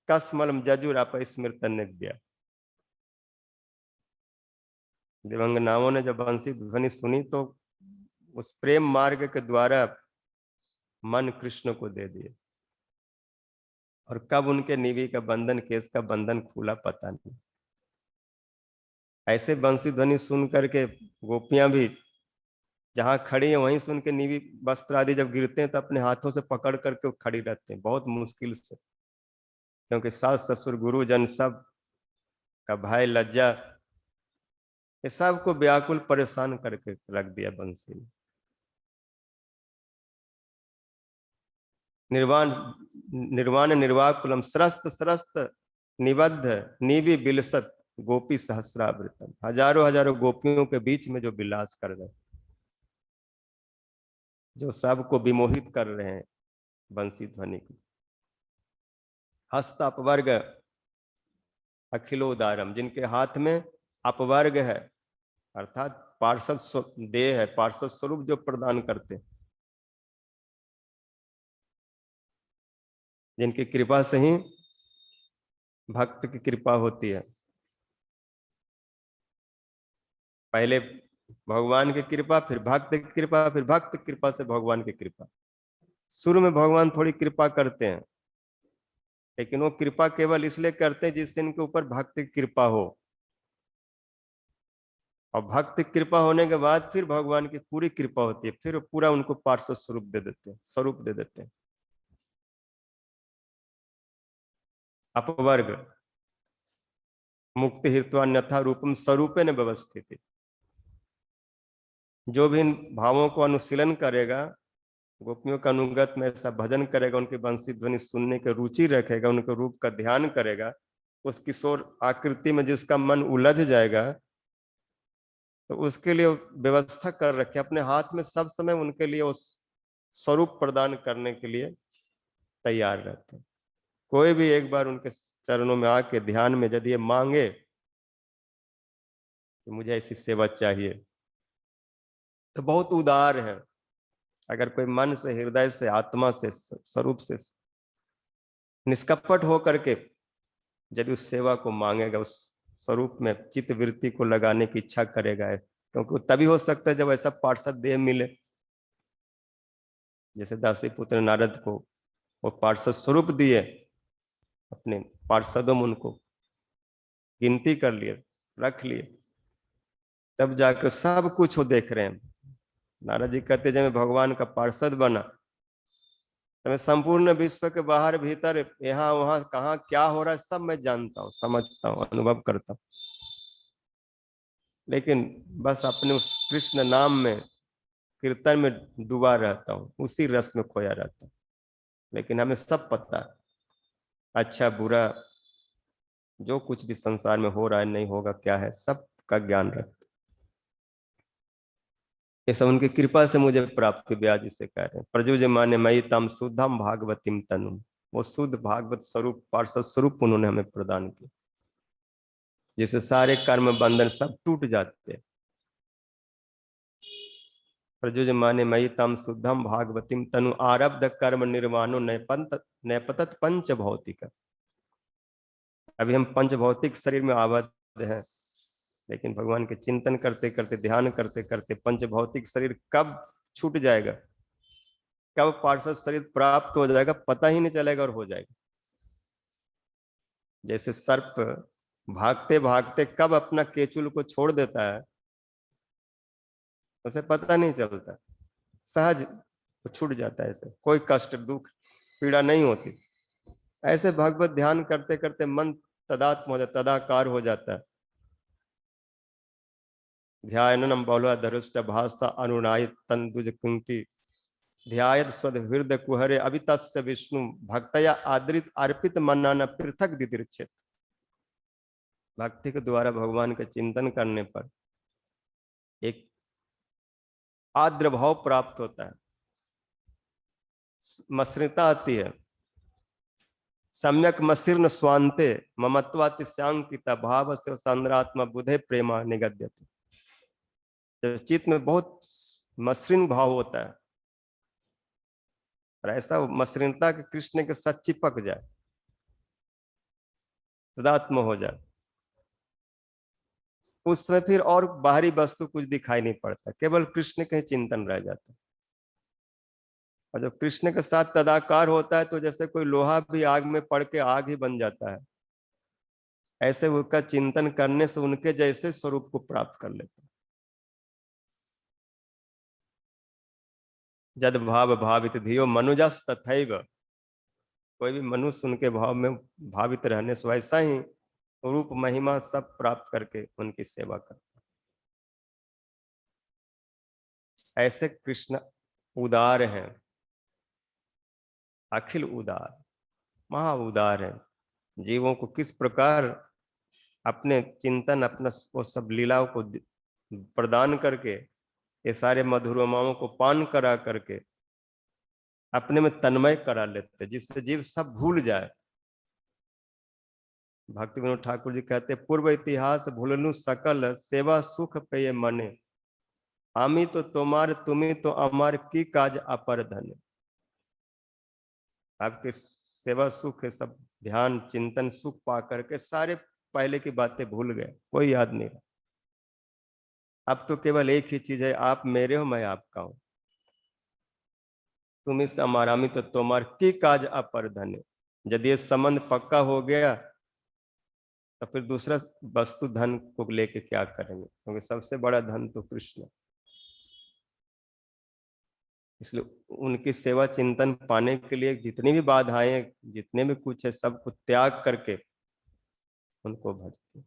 कसमलम जजुर अपस्मृत निव्या। दिवंगनाओं ने जब बंसी ध्वनि सुनी तो उस प्रेम मार्ग के द्वारा मन कृष्ण को दे दिए, और कब उनके निवी का बंधन, केस का बंधन खुला पता नहीं। ऐसे बंसी ध्वनि सुन करके गोपियां भी जहां खड़ी है वहीं से उनके निवी वस्त्र आदि जब गिरते हैं तो अपने हाथों से पकड़ करके खड़ी रहते हैं, बहुत मुश्किल से, क्योंकि सास ससुर गुरुजन सब का भाई लज्जा, ये सबको व्याकुल परेशान करके रख दिया बंसी ने। निर्वाण निर्वाण निर्वाकुलम स्रस्त स्रस्त निबद्ध निवि बिलसत गोपी सहस्रावृतम, हजारों हजारों गोपियों के बीच में जो विलास कर रहे, जो सबको विमोहित कर रहे हैं बंसी ध्वनि की। हस्त अपवर्ग अखिलोदारम, जिनके हाथ में अपवर्ग है, अर्थात पार्षद देह है, पार्षद स्वरूप जो प्रदान करते, जिनकी कृपा से ही भक्त की कृपा होती है। पहले भगवान की कृपा, फिर भक्त की कृपा, फिर भक्त की कृपा से भगवान की कृपा। शुरू में भगवान थोड़ी कृपा करते हैं, लेकिन वो कृपा केवल इसलिए करते हैं जिससे इनके ऊपर भक्त की कृपा हो। और भक्त कृपा होने के बाद फिर भगवान की पूरी कृपा होती है, फिर पूरा उनको पार्षद स्वरूप दे देते हैं, स्वरूप दे देते हैं। अपवर्ग मुक्ति हेतु अन्यथा रूपम स्वरूपे न व्यवस्थित। जो भी इन भावों को अनुशीलन करेगा, गोपियों का अनुगत में ऐसा भजन करेगा, उनकी बंसी ध्वनि सुनने की रुचि रखेगा, उनके रूप का ध्यान करेगा, उस किशोर आकृति में जिसका मन उलझ जाएगा, तो उसके लिए व्यवस्था कर रखे अपने हाथ में, सब समय उनके लिए उस स्वरूप प्रदान करने के लिए तैयार रहते हैं। कोई भी एक बार उनके चरणों में आके ध्यान में यदि ये मांगे कि मुझे ऐसी सेवा चाहिए, तो बहुत उदार है। अगर कोई मन से, हृदय से, आत्मा से, स्वरूप से निष्कपट होकर के यदि उस सेवा को मांगेगा, उस स्वरूप में चित्त वृत्ति को लगाने की इच्छा करेगा, क्योंकि तभी हो सकता है जब ऐसा पार्षद देह मिले। जैसे दासी पुत्र नारद को वो पार्षद स्वरूप दिए, अपने पार्षदों में उनको गिनती कर लिए, रख लिए, तब जाकर सब कुछ वो देख रहे हैं। नारद जी कहते जब मैं भगवान का पार्षद बना, तो मैं संपूर्ण विश्व के बाहर भीतर, यहाँ वहां कहाँ क्या हो रहा है सब मैं जानता हूँ, समझता हूँ, अनुभव करता हूँ। लेकिन बस अपने उस कृष्ण नाम में, कीर्तन में डूबा रहता हूँ, उसी रस में खोया रहता हूँ। लेकिन हमें सब पता है, अच्छा बुरा जो कुछ भी संसार में हो रहा है, नहीं होगा, क्या है, सब का ज्ञान रखता। ये सब उनकी कृपा से मुझे प्राप्त हुई। ब्याज जिसे कह रहे हैं प्रजुज माने मई तम शुद्धम भागवतीम तनु, वो शुद्ध भागवत स्वरूप, पार्षद स्वरूप उन्होंने हमें प्रदान किया, जिससे सारे कर्म बंधन सब टूट जाते हैं। प्रजुज माने मई तम शुद्धम भागवतीम तनु आरब्ध कर्म निर्वाणो नैपतत पंच भौतिक। अभी हम पंच भौतिक शरीर में आबद्ध हैं, लेकिन भगवान के चिंतन करते करते, ध्यान करते करते पंच भौतिक शरीर कब छूट जाएगा, कब पार्षद शरीर प्राप्त हो जाएगा, पता ही नहीं चलेगा और हो जाएगा। जैसे सर्प भागते भागते कब अपना केचुल को छोड़ देता है, उसे पता नहीं चलता, सहज वो छूट जाता है, ऐसे कोई कष्ट दुख पीड़ा नहीं होती। ऐसे भगवत ध्यान करते करते मन तदात्म हो जाता, तदाकार हो जाता है। ध्यानम बहुला धरुष्ट भाषा अनुनायित तंदुज कुंती ध्यायत स्वद हृदय कुहरे अभितस्य विष्णु भक्तया आदृत अर्पित मनाना पृथक दिदिर्चित। भक्ति के द्वारा भगवान के चिंतन करने पर एक आर्द्र भाव प्राप्त होता है, मसृता आती है। सम्यक मसीर्ण स्वांते ममत्वाति श्यांकिता भाव से संद्रात्मा बुधे प्रेमा निगद्यते। जब चित्त में बहुत मसृण भाव होता है, और ऐसा मसृणता के कृष्ण के साथ चिपक जाए, तदात्म हो जाए, उस समय फिर और बाहरी वस्तु कुछ दिखाई नहीं पड़ता, केवल कृष्ण के चिंतन रह जाता है। और जब कृष्ण के साथ तदाकार होता है, तो जैसे कोई लोहा भी आग में पड़ के आग ही बन जाता है, ऐसे उनका चिंतन करने से उनके जैसे स्वरूप को प्राप्त कर लेते हैं। जद भाव भावित धियो मनुजस तथैव, कोई भी मनुष्य उनके भाव में भावित रहने से वैसा ही रूप महिमा सब प्राप्त करके उनकी सेवा करता है। ऐसे कृष्ण उदार हैं, अखिल उदार, महा उदार है। जीवों को किस प्रकार अपने चिंतन, अपना वो सब लीलाओं को प्रदान करके, ये सारे मधुरमाओं को पान करा करके अपने में तन्मय करा लेते, जिससे जीव सब भूल जाए। भक्ति विनोद ठाकुर जी कहते पूर्व इतिहास भूलनु सकल सेवा सुख पे मने, आमी तो तुम्हार तुम्हें तो अमर की काज अपर धन। आपके सेवा सुख सब ध्यान चिंतन सुख पा करके सारे पहले की बातें भूल गए, कोई याद नहीं रहा। अब तो केवल एक ही चीज है, आप मेरे हो, मैं आपका हूं। तुम इस अमारामी तो तुम्हार की काज अपर धन। यदि ये संबंध पक्का हो गया, तो फिर दूसरा वस्तु धन को लेके क्या करेंगे, क्योंकि सबसे बड़ा धन तो कृष्ण है। इसलिए उनकी सेवा चिंतन पाने के लिए जितनी भी बाधाएं, जितने भी कुछ है, सबको त्याग करके उनको भजते,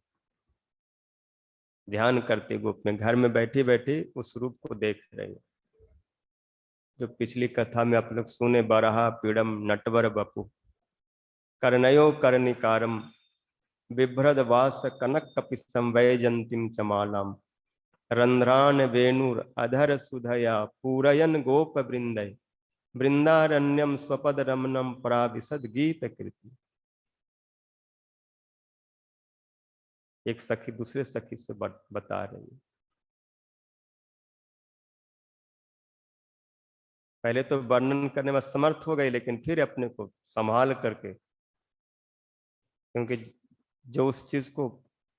ध्यान करते, गोप में घर में बैठी बैठी उस रूप को देख रहे हैं। जो पिछली कथा में आप लोग सुने, बराहा पीड़म नटवर बपु कर्णयो कर्णिकारम बिभ्रद वास कनक कपि संवैजंतीम चमालाम रंध्रान वेणुर अधर सुधया पूरयन गोप वृंदय वृंदारण्यम स्वपद रमनम पराविशद गीत कृति। एक सखी दूसरे सखी से बता रही है, पहले तो वर्णन करने में समर्थ हो गई, लेकिन फिर अपने को संभाल करके, क्योंकि जो उस चीज को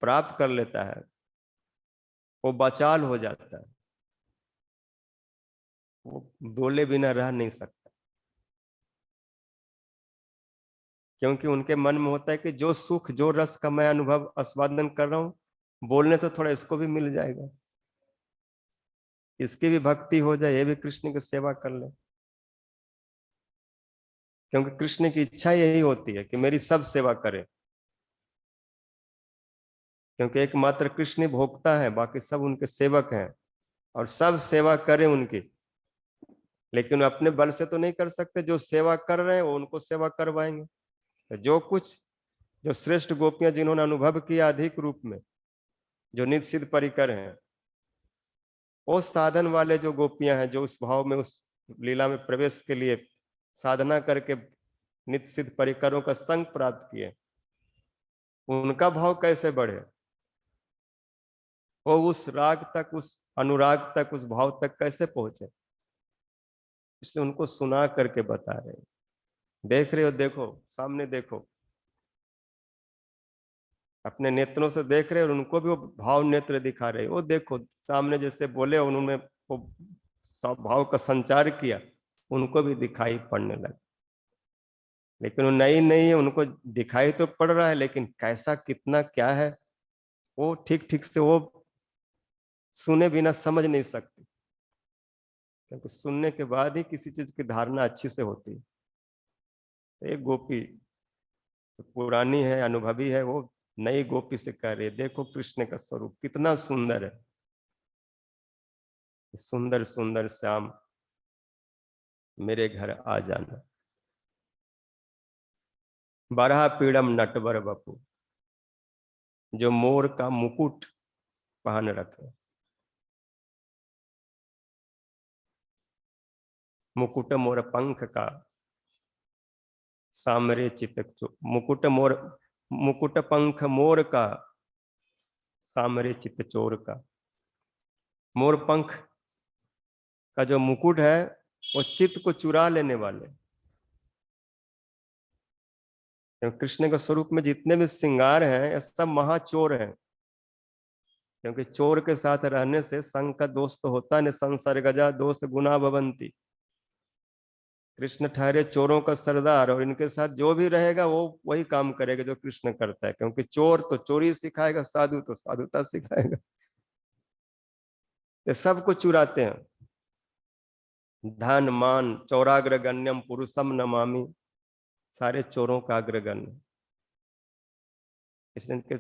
प्राप्त कर लेता है वो बाचाल हो जाता है, वो बोले बिना रह नहीं सकता, क्योंकि उनके मन में होता है कि जो सुख, जो रस का मैं अनुभव आस्वादन कर रहा हूं, बोलने से थोड़ा इसको भी मिल जाएगा, इसकी भी भक्ति हो जाए, ये भी कृष्ण की सेवा कर ले। क्योंकि कृष्ण की इच्छा यही होती है कि मेरी सब सेवा करे, क्योंकि एकमात्र कृष्ण ही भोक्ता है, बाकी सब उनके सेवक हैं, और सब सेवा करें उनकी, लेकिन अपने बल से तो नहीं कर सकते। जो सेवा कर रहे हैं वो उनको सेवा करवाएंगे। तो जो कुछ, जो श्रेष्ठ गोपियां जिन्होंने अनुभव किया अधिक रूप में, जो नित्य सिद्ध परिकर हैं, वो साधन वाले जो गोपियां हैं, जो उस भाव में, उस लीला में प्रवेश के लिए साधना करके नित्य सिद्ध परिकरों का संग प्राप्त किए, उनका भाव कैसे बढ़े, वो उस राग तक, उस अनुराग तक, उस भाव तक कैसे पहुंचे। इसलिए उनको सुना करके बता रहे हैं, देख रहे हो, देखो सामने देखो, अपने नेत्रों से देख रहे, और उनको भी वो भाव नेत्र दिखा रहे, वो देखो सामने जैसे बोले, उन्होंने वो भाव का संचार किया, उनको भी दिखाई पड़ने लगा। लेकिन वो नई नहीं है, उनको दिखाई तो पड़ रहा है, लेकिन कैसा, कितना, क्या है, वो ठीक ठीक से वो सुने बिना समझ नहीं सकते, क्योंकि सुनने के बाद ही किसी चीज की धारणा अच्छी से होती है। तो एक गोपी पुरानी है, अनुभवी है, वो नई गोपी से कह रही है, देखो कृष्ण का स्वरूप कितना सुंदर है, सुंदर सुंदर श्याम मेरे घर आ जाना। बरहा पीड़म नटवर बपू, जो मोर का मुकुट पहन रखे, मुकुट मोर पंख का सामरे चित, मुकुट मोर, मुकुट पंख मोर का सामरे चित चोर का। मोर पंख का जो मुकुट है वो चित्त को चुरा लेने वाले, कृष्ण के स्वरूप में जितने भी श्रृंगार हैं ये सब महाचोर हैं, क्योंकि चोर के साथ रहने से संग का दोष तो होता नहीं, संसर्गजा दोष गुना भवंती। कृष्ण ठहरे चोरों का सरदार, और इनके साथ जो भी रहेगा वो वही काम करेगा जो कृष्ण करता है, क्योंकि चोर तो चोरी सिखाएगा, साधु तो साधुता सिखाएगा, ये सबको चुराते हैं। धन मान चौराग्रगण्यम पुरुषम नमामि, सारे चोरों का अग्रगण्य। इसलिए इनके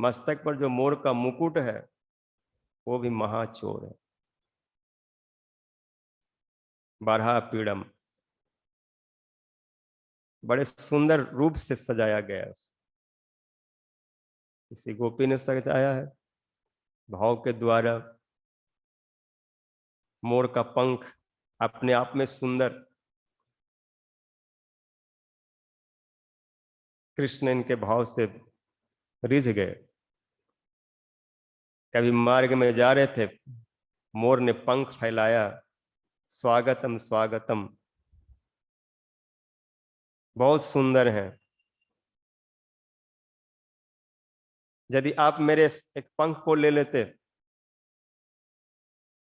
मस्तक पर जो मोर का मुकुट है वो भी महाचोर है। बारहा पीड़म, बड़े सुंदर रूप से सजाया गया है, किसी गोपी ने सजाया है भाव के द्वारा। मोर का पंख अपने आप में सुंदर, कृष्ण इनके भाव से रिझ गए। कभी मार्ग में जा रहे थे, मोर ने पंख फैलाया, स्वागतम स्वागतम, बहुत सुंदर है, यदि आप मेरे एक पंख को ले लेते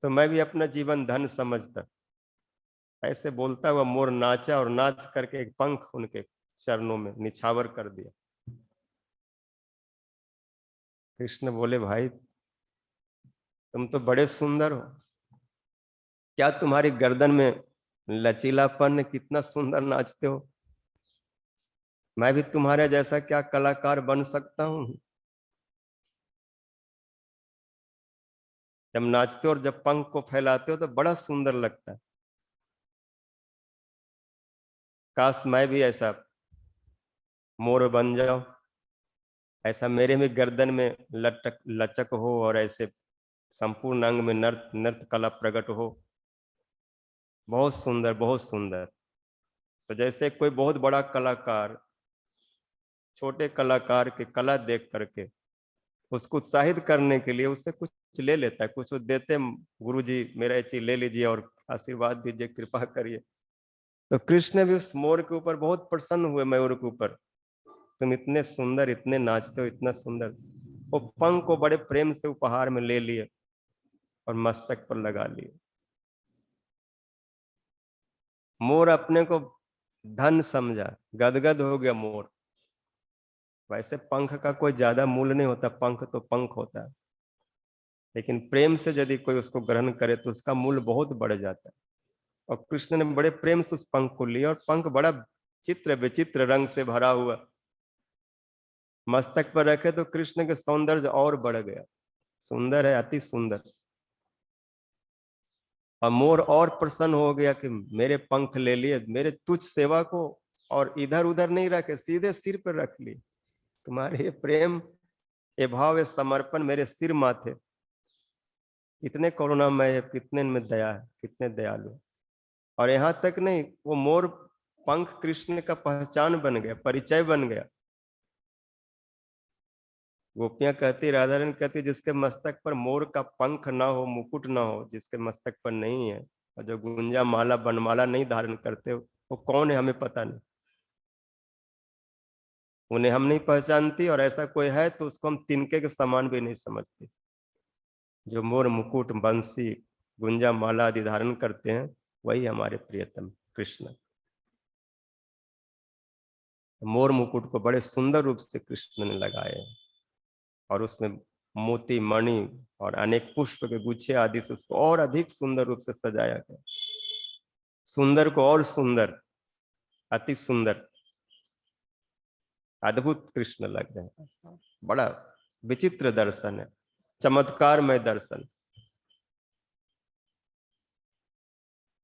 तो मैं भी अपना जीवन धन समझता। ऐसे बोलता हुआ मोर नाचा, और नाच करके एक पंख उनके चरणों में निछावर कर दिया। कृष्ण बोले भाई तुम तो बड़े सुंदर हो, क्या तुम्हारी गर्दन में लचीलापन है, कितना सुंदर नाचते हो, मैं भी तुम्हारे जैसा क्या कलाकार बन सकता हूँ। जब नाचते हो और जब पंख को फैलाते हो तो बड़ा सुंदर लगता है। काश मैं भी ऐसा मोर बन जाऊं, ऐसा मेरे में गर्दन में लटक लचक हो और ऐसे संपूर्ण अंग में नृत्य नृत्य कला प्रकट हो। बहुत सुंदर, बहुत सुंदर। तो जैसे कोई बहुत बड़ा कलाकार छोटे कलाकार की कला देख करके उसको उत्साहित करने के लिए उससे कुछ ले लेता है, कुछ वो देते हैं, गुरु जी मेरा ये चीज ले लीजिए और आशीर्वाद दीजिए, कृपा करिए। तो कृष्ण भी उस मोर के ऊपर बहुत प्रसन्न हुए, मयूर के ऊपर, तुम इतने सुंदर, इतने नाचते हो, इतना सुंदर। वो पंख को बड़े प्रेम से उपहार में ले लिए और मस्तक पर लगा लिए। मोर अपने को धन समझा, गदगद हो गया मोर। वैसे पंख का कोई ज्यादा मूल्य नहीं होता, पंख तो पंख होता है, लेकिन प्रेम से यदि कोई उसको ग्रहण करे तो उसका मूल्य बहुत बढ़ जाता है। और कृष्ण ने बड़े प्रेम से उस पंख को लिया, और पंख बड़ा चित्र विचित्र रंग से भरा हुआ मस्तक पर रखे तो कृष्ण के सौंदर्य और बढ़ गया। सुंदर है, अति सुंदर। और मोर और प्रसन्न हो गया कि मेरे पंख ले लिए, मेरे तुच्छ सेवा को और इधर उधर नहीं रखे, सीधे सिर पर रख लिए। तुम्हारे ये प्रेम, ये भाव, ये समर्पण मेरे सिर माथे। कितने करुणामय है, कितने में दया है, कितने दयालु। और यहाँ तक नहीं, वो मोर पंख कृष्ण का पहचान बन गया, परिचय बन गया। गोपियां कहती, राधा रानी कहती, जिसके मस्तक पर मोर का पंख ना हो, मुकुट ना हो, जिसके मस्तक पर नहीं है, और जो गुंजा माला बनमाला नहीं धारण करते, वो कौन है हमें पता नहीं। उन्हें हम नहीं पहचानती, और ऐसा कोई है तो उसको हम तिनके के समान भी नहीं समझते। जो मोर मुकुट बंसी गुंजा माला आदि धारण करते हैं वही हमारे प्रियतम कृष्ण। मोर मुकुट को बड़े सुंदर रूप से कृष्ण ने लगाए, और उसमें मोती मणि और अनेक पुष्प के गुच्छे आदि से उसको और अधिक सुंदर रूप से सजाया गया। सुंदर को और सुंदर, अति सुंदर, अद्भुत कृष्ण लग रहे हैं। बड़ा विचित्र दर्शन है, चमत्कारमय दर्शन।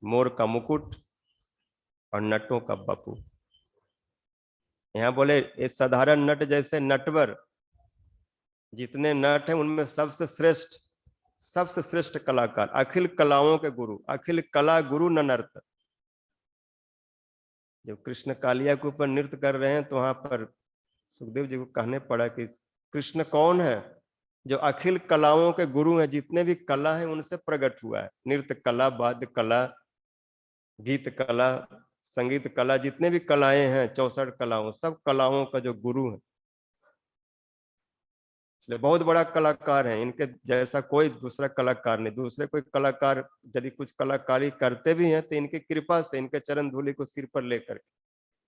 मोर का मुकुट और नटों का बपू। यहाँ बोले इस साधारण नट जैसे नटवर, जितने नट हैं उनमें सबसे श्रेष्ठ कलाकार, अखिल कलाओं के गुरु, अखिल कला गुरु ननर्त। जब कृष्ण कालिया के ऊपर नृत्य कर रहे हैं तो वहां पर सुखदेव जी को कहने पड़ा कि कृष्ण कौन है जो अखिल कलाओं के गुरु हैं, जितने भी कला है उनसे प्रकट हुआ है। नृत्य कला, वाद्य कला, गीत कला, संगीत कला, जितने भी कलाएं हैं 64 कलाओं, सब कलाओं का जो गुरु है, इसलिए बहुत बड़ा कलाकार है। इनके जैसा कोई दूसरा कलाकार नहीं। दूसरे कोई कलाकार यदि कुछ कलाकारी करते भी हैं तो इनकी कृपा से, इनके चरण धूलि को सिर पर लेकर।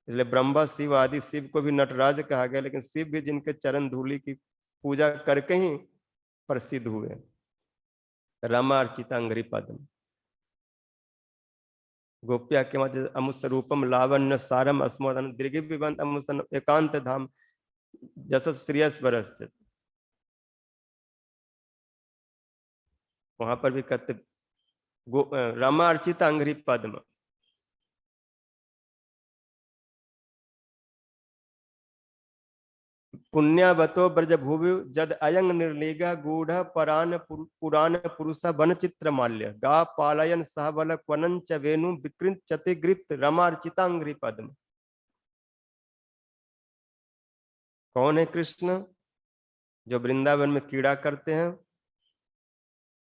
इसलिए ब्रह्मा शिव आदि, शिव को भी नटराज कहा गया, लेकिन शिव भी जिनके चरण धूलि की पूजा करके ही प्रसिद्ध हुए। रामार्चितांघ्रि पद्म। गोप्या के मध्य अमुस रूपम लावण्य सारम अस्मदन दीर्घ विबंध अमुसन एकांत धाम जस श्रेयस बरस। वहां पर भी कहते रामार्चित अंघ्रि पद्म। पुण्यावतो ब्रज भूवि जद अयंग निर्लिगा गूढ़ पुराण पुरुष वन चित्र माल्य गा पालयन सहबल क्वनं च वेणु विकृत चतिगृत रमार्चितांघ्रि पद्म। कौन है कृष्ण? जो वृंदावन में कीड़ा करते हैं,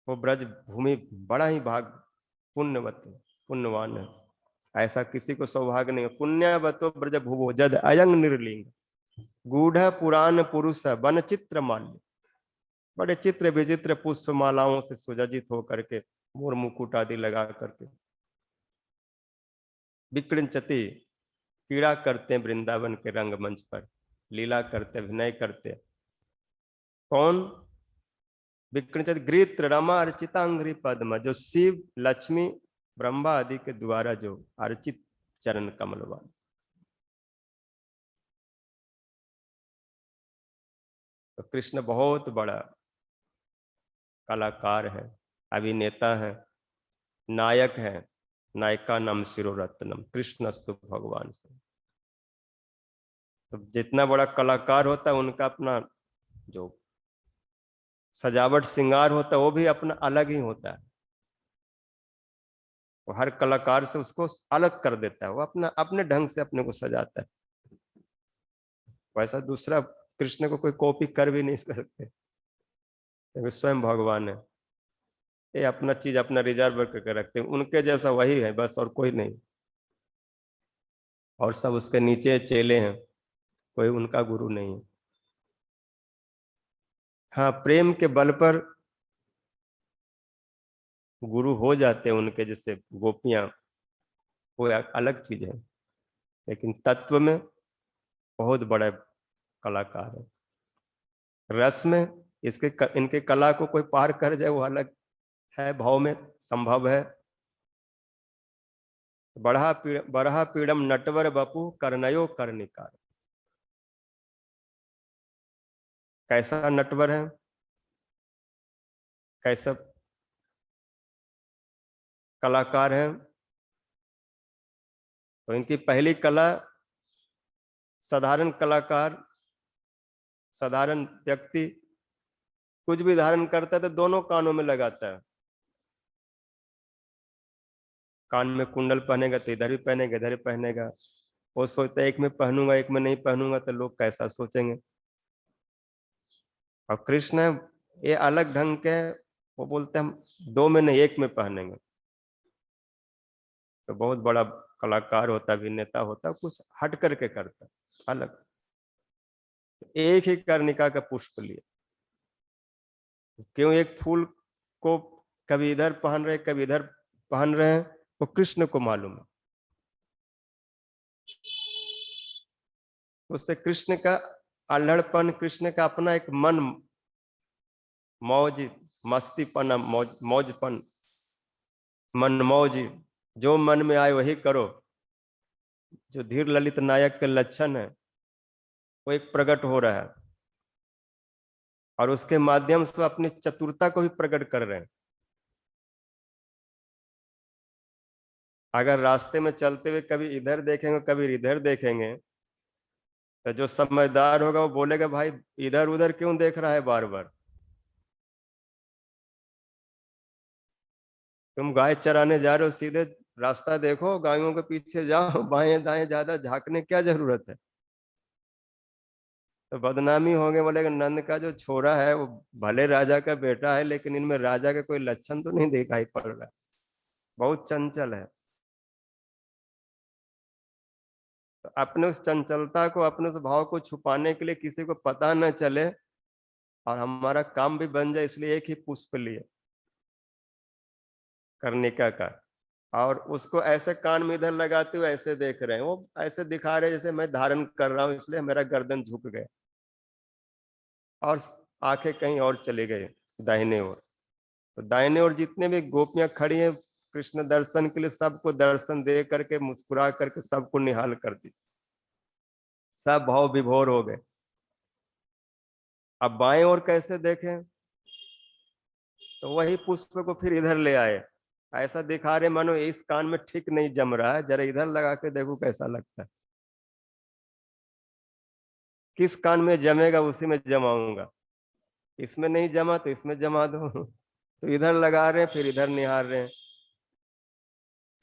वो ब्रज भूमि बड़ा ही भाग पुण्यवत, पुण्यवान है। ऐसा किसी को सौभाग्य नहीं है। पुण्यवतो ब्रज भूवो जद अयंग निर्लिंग गूढ़ पुराण पुरुष वन चित्र माल्य। बड़े चित्र विचित्र पुष्प मालाओं से सुजजित होकर के, मोर मुकुट आदि लगा करके विकृंचति, कीड़ा करते हैं वृंदावन के रंगमंच पर, लीला करते, अभिनय करते। कौन? विकृत गृत्र रमा अर्चितांग्रि पद्म, जो शिव लक्ष्मी ब्रह्मा आदि के द्वारा जो अर्चित चरण कमल वाले। तो कृष्ण बहुत बड़ा कलाकार है, अभिनेता है, नायक है। नायका नाम शिरोरत्नम, कृष्णस्तु भगवान से। तो जितना बड़ा कलाकार होता है उनका अपना जो सजावट श्रृंगार होता है वो भी अपना अलग ही होता है। वो हर कलाकार से उसको अलग कर देता है, वो अपना अपने ढंग से अपने को सजाता है। वैसा दूसरा कृष्ण को कोई कॉपी कर भी नहीं सकते, क्योंकि स्वयं भगवान है। ये अपना चीज अपना रिजर्व करके रखते हैं, उनके जैसा वही है बस, और कोई नहीं। और सब उसके नीचे चेले हैं, कोई उनका गुरु नहीं है। हाँ, प्रेम के बल पर गुरु हो जाते हैं उनके, जैसे गोपियां, वो एक अलग चीज है। लेकिन तत्व में बहुत बड़ा कलाकार है। रस में इनके कला को कोई पार कर जाए वो अलग है, भाव में संभव है। बरहा पीड़म नटवर बपु करनयो कर्णिकार। कैसा नटवर है, कैसा कलाकार है? तो इनकी पहली कला, साधारण कलाकार, साधारण व्यक्ति कुछ भी धारण करता है तो दोनों कानों में लगाता है। कान में कुंडल पहनेगा तो इधर भी पहनेगा, इधर भी पहनेगा। वो सोचता है एक में पहनूंगा एक में नहीं पहनूंगा तो लोग कैसा सोचेंगे। और कृष्ण ये अलग ढंग के, वो बोलते हैं हम दो में नहीं एक में पहनेंगे। तो बहुत बड़ा कलाकार होता है, अभिनेता होता है, कुछ हट करके करता है अलग। एक ही कर्णिका का पुष्प लिए, क्यों एक फूल को कभी इधर पहन रहे कभी इधर पहन रहे हैं, वो कृष्ण को मालूम है। उससे कृष्ण का अल्हड़पन, कृष्ण का अपना एक मन, मौज मस्तीपन, मौजपन, मन मौज, जो मन में आए वही करो, जो धीर ललित नायक के लक्षण है वो एक प्रकट हो रहा है। और उसके माध्यम से अपनी चतुरता को भी प्रकट कर रहे हैं। अगर रास्ते में चलते हुए कभी इधर देखेंगे कभी इधर देखेंगे, तो जो समझदार होगा वो बोलेगा भाई इधर उधर क्यों देख रहा है बार बार, तुम गाय चराने जा रहे हो सीधे रास्ता देखो, गायों के पीछे जाओ, बाएं दाएं ज्यादा झांकने क्या जरूरत है। तो बदनामी होंगे, बोलेगा नंद का जो छोरा है वो भले राजा का बेटा है लेकिन इनमें राजा के कोई लक्षण तो नहीं दिखाई पड़ रहा है, बहुत चंचल है। तो अपने उस चंचलता को, अपने उस भाव को छुपाने के लिए किसी को पता न चले और हमारा काम भी बन जाए, इसलिए एक ही पुष्प लिए कर्णिका का। और उसको ऐसे कान में इधर लगाते हुए ऐसे देख रहे हैं, वो ऐसे दिखा रहे जैसे मैं धारण कर रहा हूं इसलिए मेरा गर्दन झुक गया, और आंखें कहीं और चले गए दाहिने ओर। तो दाहिने ओर जितने भी गोपियां खड़ी हैं कृष्ण दर्शन के लिए, सबको दर्शन दे करके मुस्कुरा करके सबको निहाल कर दी, सब भाव विभोर हो गए। अब बाएं ओर कैसे देखें, तो वही पुष्प को फिर इधर ले आए, ऐसा दिखा रहे मानो इस कान में ठीक नहीं जम रहा है, जरा इधर लगा के देखो कैसा लगता है, किस कान में जमेगा उसी में जमाऊंगा, इसमें नहीं जमा तो इसमें जमा दो। तो इधर लगा रहे हैं फिर इधर निहार रहे हैं।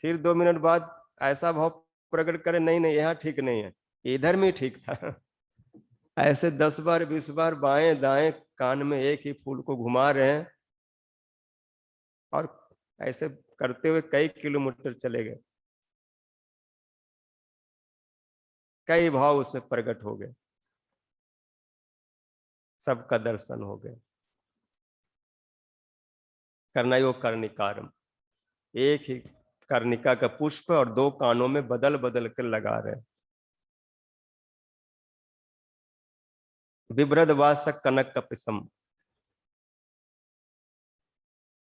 फिर 2 मिनट बाद ऐसा भाव प्रकट करे, नहीं नहीं यहाँ ठीक नहीं है, इधर में ठीक था। ऐसे 10 बार 20 बार बाएं दाएं कान में एक ही फूल को घुमा रहे हैं, और ऐसे करते हुए कई किलोमीटर चले गए, कई भाव उसमें प्रकट हो गए, सबका दर्शन हो गए। कर्णयो कर्णिकारम, एक ही कर्णिका का पुष्प और 2 कानों में बदल बदल कर लगा रहे हैं। बिभ्रदवास कनक कपिसम।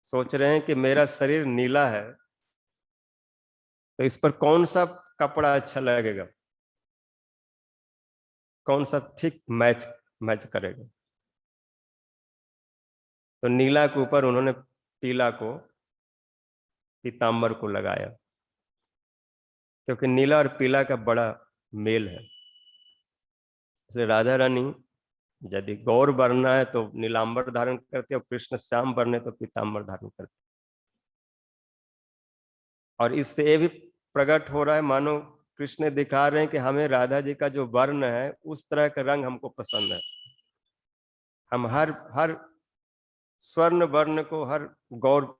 सोच रहे हैं कि मेरा शरीर नीला है, तो इस पर कौन सा कपड़ा अच्छा लगेगा, कौन सा ठीक मैच मैच करेगा। तो नीला के ऊपर उन्होंने पीला को, पीताम्बर को लगाया, क्योंकि नीला और पीला का बड़ा मेल है। इसलिए राधा रानी यदि गौर बनना है तो नीलांबर धारण करते, और कृष्ण श्याम बनने तो पीताम्बर धारण करते। और इससे ये भी प्रकट हो रहा है, मानो कृष्ण दिखा रहे हैं कि हमें राधा जी का जो वर्ण है उस तरह का रंग हमको पसंद है। हम हर हर स्वर्ण वर्ण को, हर गौर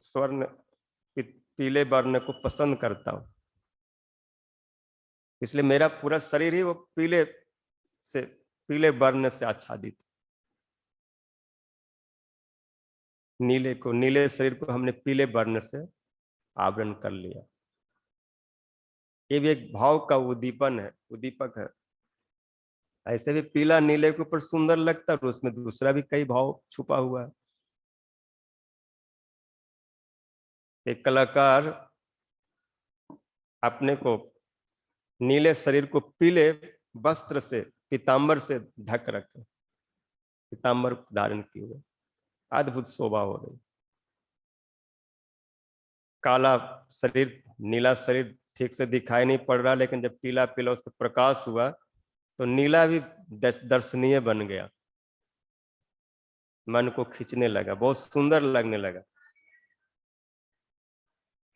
स्वर्ण पीले वर्ण को पसंद करता हूं। इसलिए मेरा पूरा शरीर ही वो पीले से, पीले वर्ण से आच्छादित। नीले को, नीले शरीर को हमने पीले वर्ण से आवरण कर लिया। ये भी एक भाव का उद्दीपन है, उद्दीपक है। ऐसे भी पीला नीले के ऊपर सुंदर लगता है, और उसमें दूसरा भी कई भाव छुपा हुआ है। एक कलाकार अपने को, नीले शरीर को पीले वस्त्र से, पीताम्बर से ढक रखे, पीताम्बर धारण किए हुए, अद्भुत शोभा हो रही। काला शरीर, नीला शरीर ठीक से दिखाई नहीं पड़ रहा, लेकिन जब पीला पीला उस पर प्रकाश हुआ तो नीला भी दर्शनीय बन गया, मन को खींचने लगा, बहुत सुंदर लगने लगा।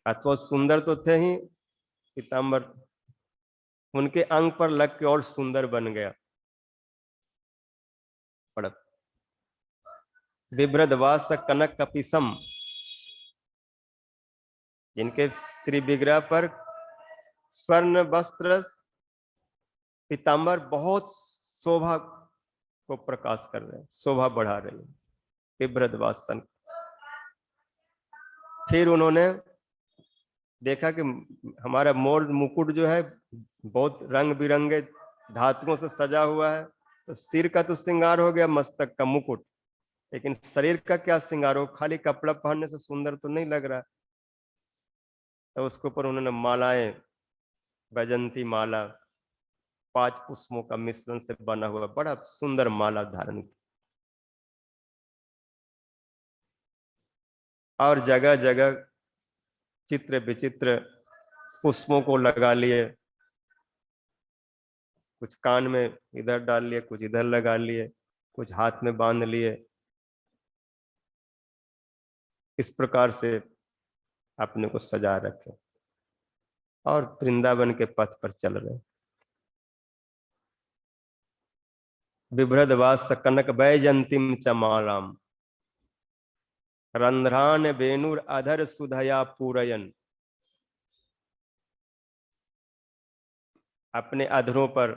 अथवा सुंदर तो थे ही, पीताम्बर उनके अंग पर लग के और सुंदर बन गया। बड़ा बिभ्रदवास कनक कपिसम, जिनके श्री विग्रह पर स्वर्ण वस्त्र पीताम्बर बहुत शोभा को प्रकाश कर रहे हैं, शोभा बढ़ा रहे हैं, बिभ्रदवासन। फिर उन्होंने देखा कि हमारा मोर मुकुट जो है बहुत रंग बिरंगे धातुओं से सजा हुआ है, तो सिर का तो श्रृंगार हो गया, मस्तक का मुकुट, लेकिन शरीर का क्या श्रृंगार हो, खाली कपड़ा पहनने से सुंदर तो नहीं लग रहा। तो उसके ऊपर उन्होंने मालाएं, वैजंती माला, 5 पुष्पों का मिश्रण से बना हुआ बड़ा सुंदर माला धारण की, और जगह जगह चित्र विचित्र पुष्पों को लगा लिए, कुछ कान में इधर डाल लिए, कुछ इधर लगा लिए, कुछ हाथ में बांध लिए। इस प्रकार से अपने को सजा रखे और वृंदावन के पथ पर चल रहे। बिभ्रदवास कनक वैजंतीम चमालाम, रंध्रान वेणुर अधर सुधया पूरयन। अपने अधरों पर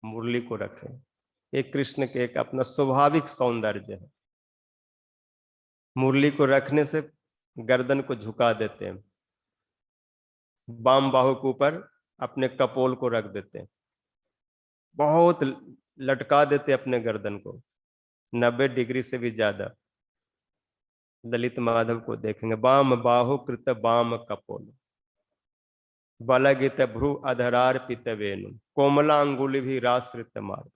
मुरली को रखे। एक कृष्ण के एक अपना स्वाभाविक सौंदर्य है। मुरली को रखने से गर्दन को झुका देते हैं, बाम बाहु के ऊपर अपने कपोल को रख देते हैं, बहुत लटका देते अपने गर्दन को, 90 डिग्री से भी ज्यादा। ललित माधव को देखेंगे, बाम बाहु कृत बाम कपोल, बलगित भ्रु अधरार पित वेणु, कोमला अंगुली भी राश्रित मार।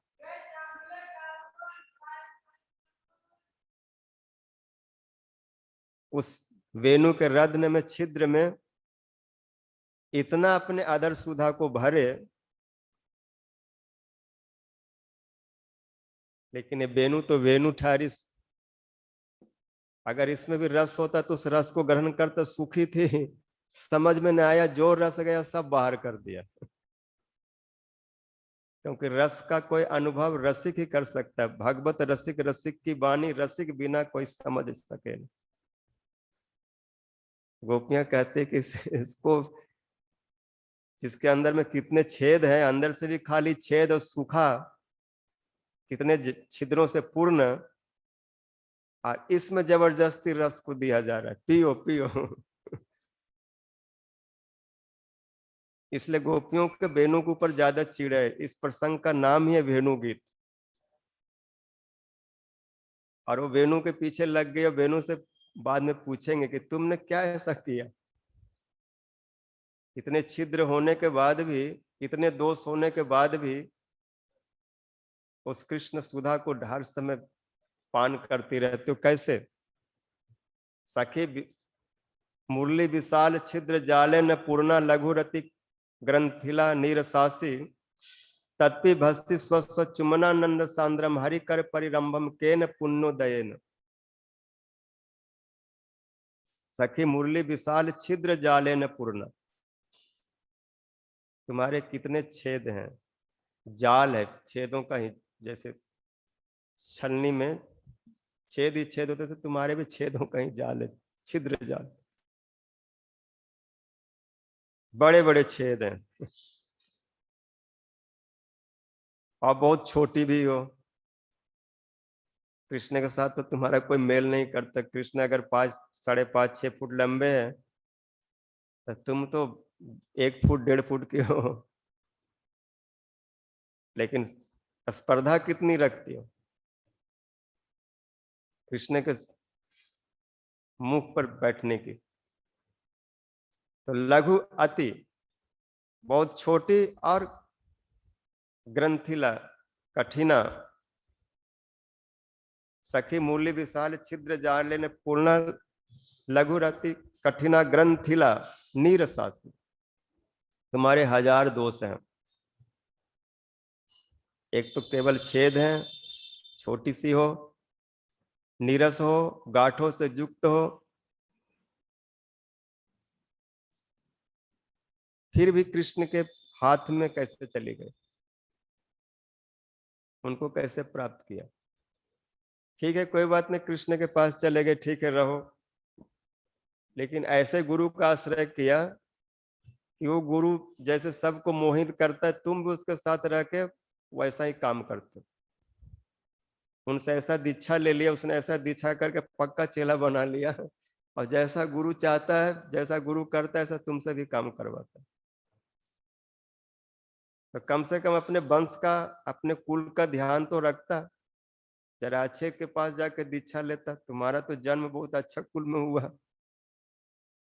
उस वेणु के रत्न में, छिद्र में इतना अपने अधर सुधा को भरे, लेकिन ये वेणु तो वेणु ठारी, अगर इसमें भी रस होता तो उस रस को ग्रहण करता, सुखी थी, समझ में न आया, जो रस गया सब बाहर कर दिया। क्योंकि रस का कोई अनुभव रसिक ही कर सकता है, भगवत रसिक, रसिक की वाणी रसिक बिना कोई समझ सके नहीं। गोपियां कहते कि इसको, जिसके अंदर में कितने छेद हैं, अंदर से भी खाली छेद और सूखा, कितने छिद्रों से पूर्ण, और इसमें जबरदस्ती रस को दिया जा रहा है, पियो पियो। इसलिए गोपियों के वेणु के ऊपर ज्यादा चिड़ है। इस प्रसंग का नाम ही है वेणु गीत। और वो वेणु के पीछे लग गई, और वेणु से बाद में पूछेंगे कि तुमने क्या ऐसा किया। इतने छिद्र होने के बाद भी, इतने दोष होने के बाद भी उस कृष्ण सुधा को हर समय पान करती रहते हो, कैसे? सखी मुरली विशाल छिद्र जाले न पूर्णा लघुरति ग्रंथिला नीरसासी तत्पि भस्ति स्वस्व चुमनानंद सांद्रम हरि कर परिरंभम केन पुण्योदयेन। सखी मुरली विशाल छिद्र जाले न पूर्णा, तुम्हारे कितने छेद हैं, जाल है छेदों का ही, जैसे छलनी में छेद ही छेद होते थे, तुम्हारे भी छेदों का ही जाल है, छिद्र जाल, बड़े बड़े छेद हैं, और बहुत छोटी भी हो। कृष्ण के साथ तो तुम्हारा कोई मेल नहीं करता। कृष्ण अगर 5, 5.5, 6 फुट लंबे हैं, तो तुम तो 1 फुट 1.5 फुट के हो, लेकिन स्पर्धा कितनी रखती हो कृष्ण के मुख पर बैठने की। तो लघु अति, बहुत छोटी, और ग्रंथिला, कठिना। सखी मूल्य विशाल छिद्र जाले ने पूर्ण लघु रति कठिना ग्रंथिला नीरसासी, तुम्हारे 1000 दोष हैं। एक तो केवल छेद है, छोटी सी हो, नीरस हो, गांठों से युक्त हो, फिर भी कृष्ण के हाथ में कैसे चली गई, उनको कैसे प्राप्त किया? ठीक है, कोई बात नहीं, कृष्ण के पास चले गए, ठीक है, रहो। लेकिन ऐसे गुरु का आश्रय किया कि वो गुरु जैसे सबको मोहित करता है, तुम भी उसके साथ रह के वैसा ही काम करते। उनसे ऐसा दीक्षा ले लिया, उसने ऐसा दीक्षा करके पक्का चेला बना लिया, और जैसा गुरु चाहता है, जैसा गुरु करता है, ऐसा तुमसे भी काम करवाता है। तो कम से कम अपने वंश का, अपने कुल का ध्यान तो रखता। जरा अच्छे के पास जाके दीक्षा लेता। तुम्हारा तो जन्म बहुत अच्छा कुल में हुआ।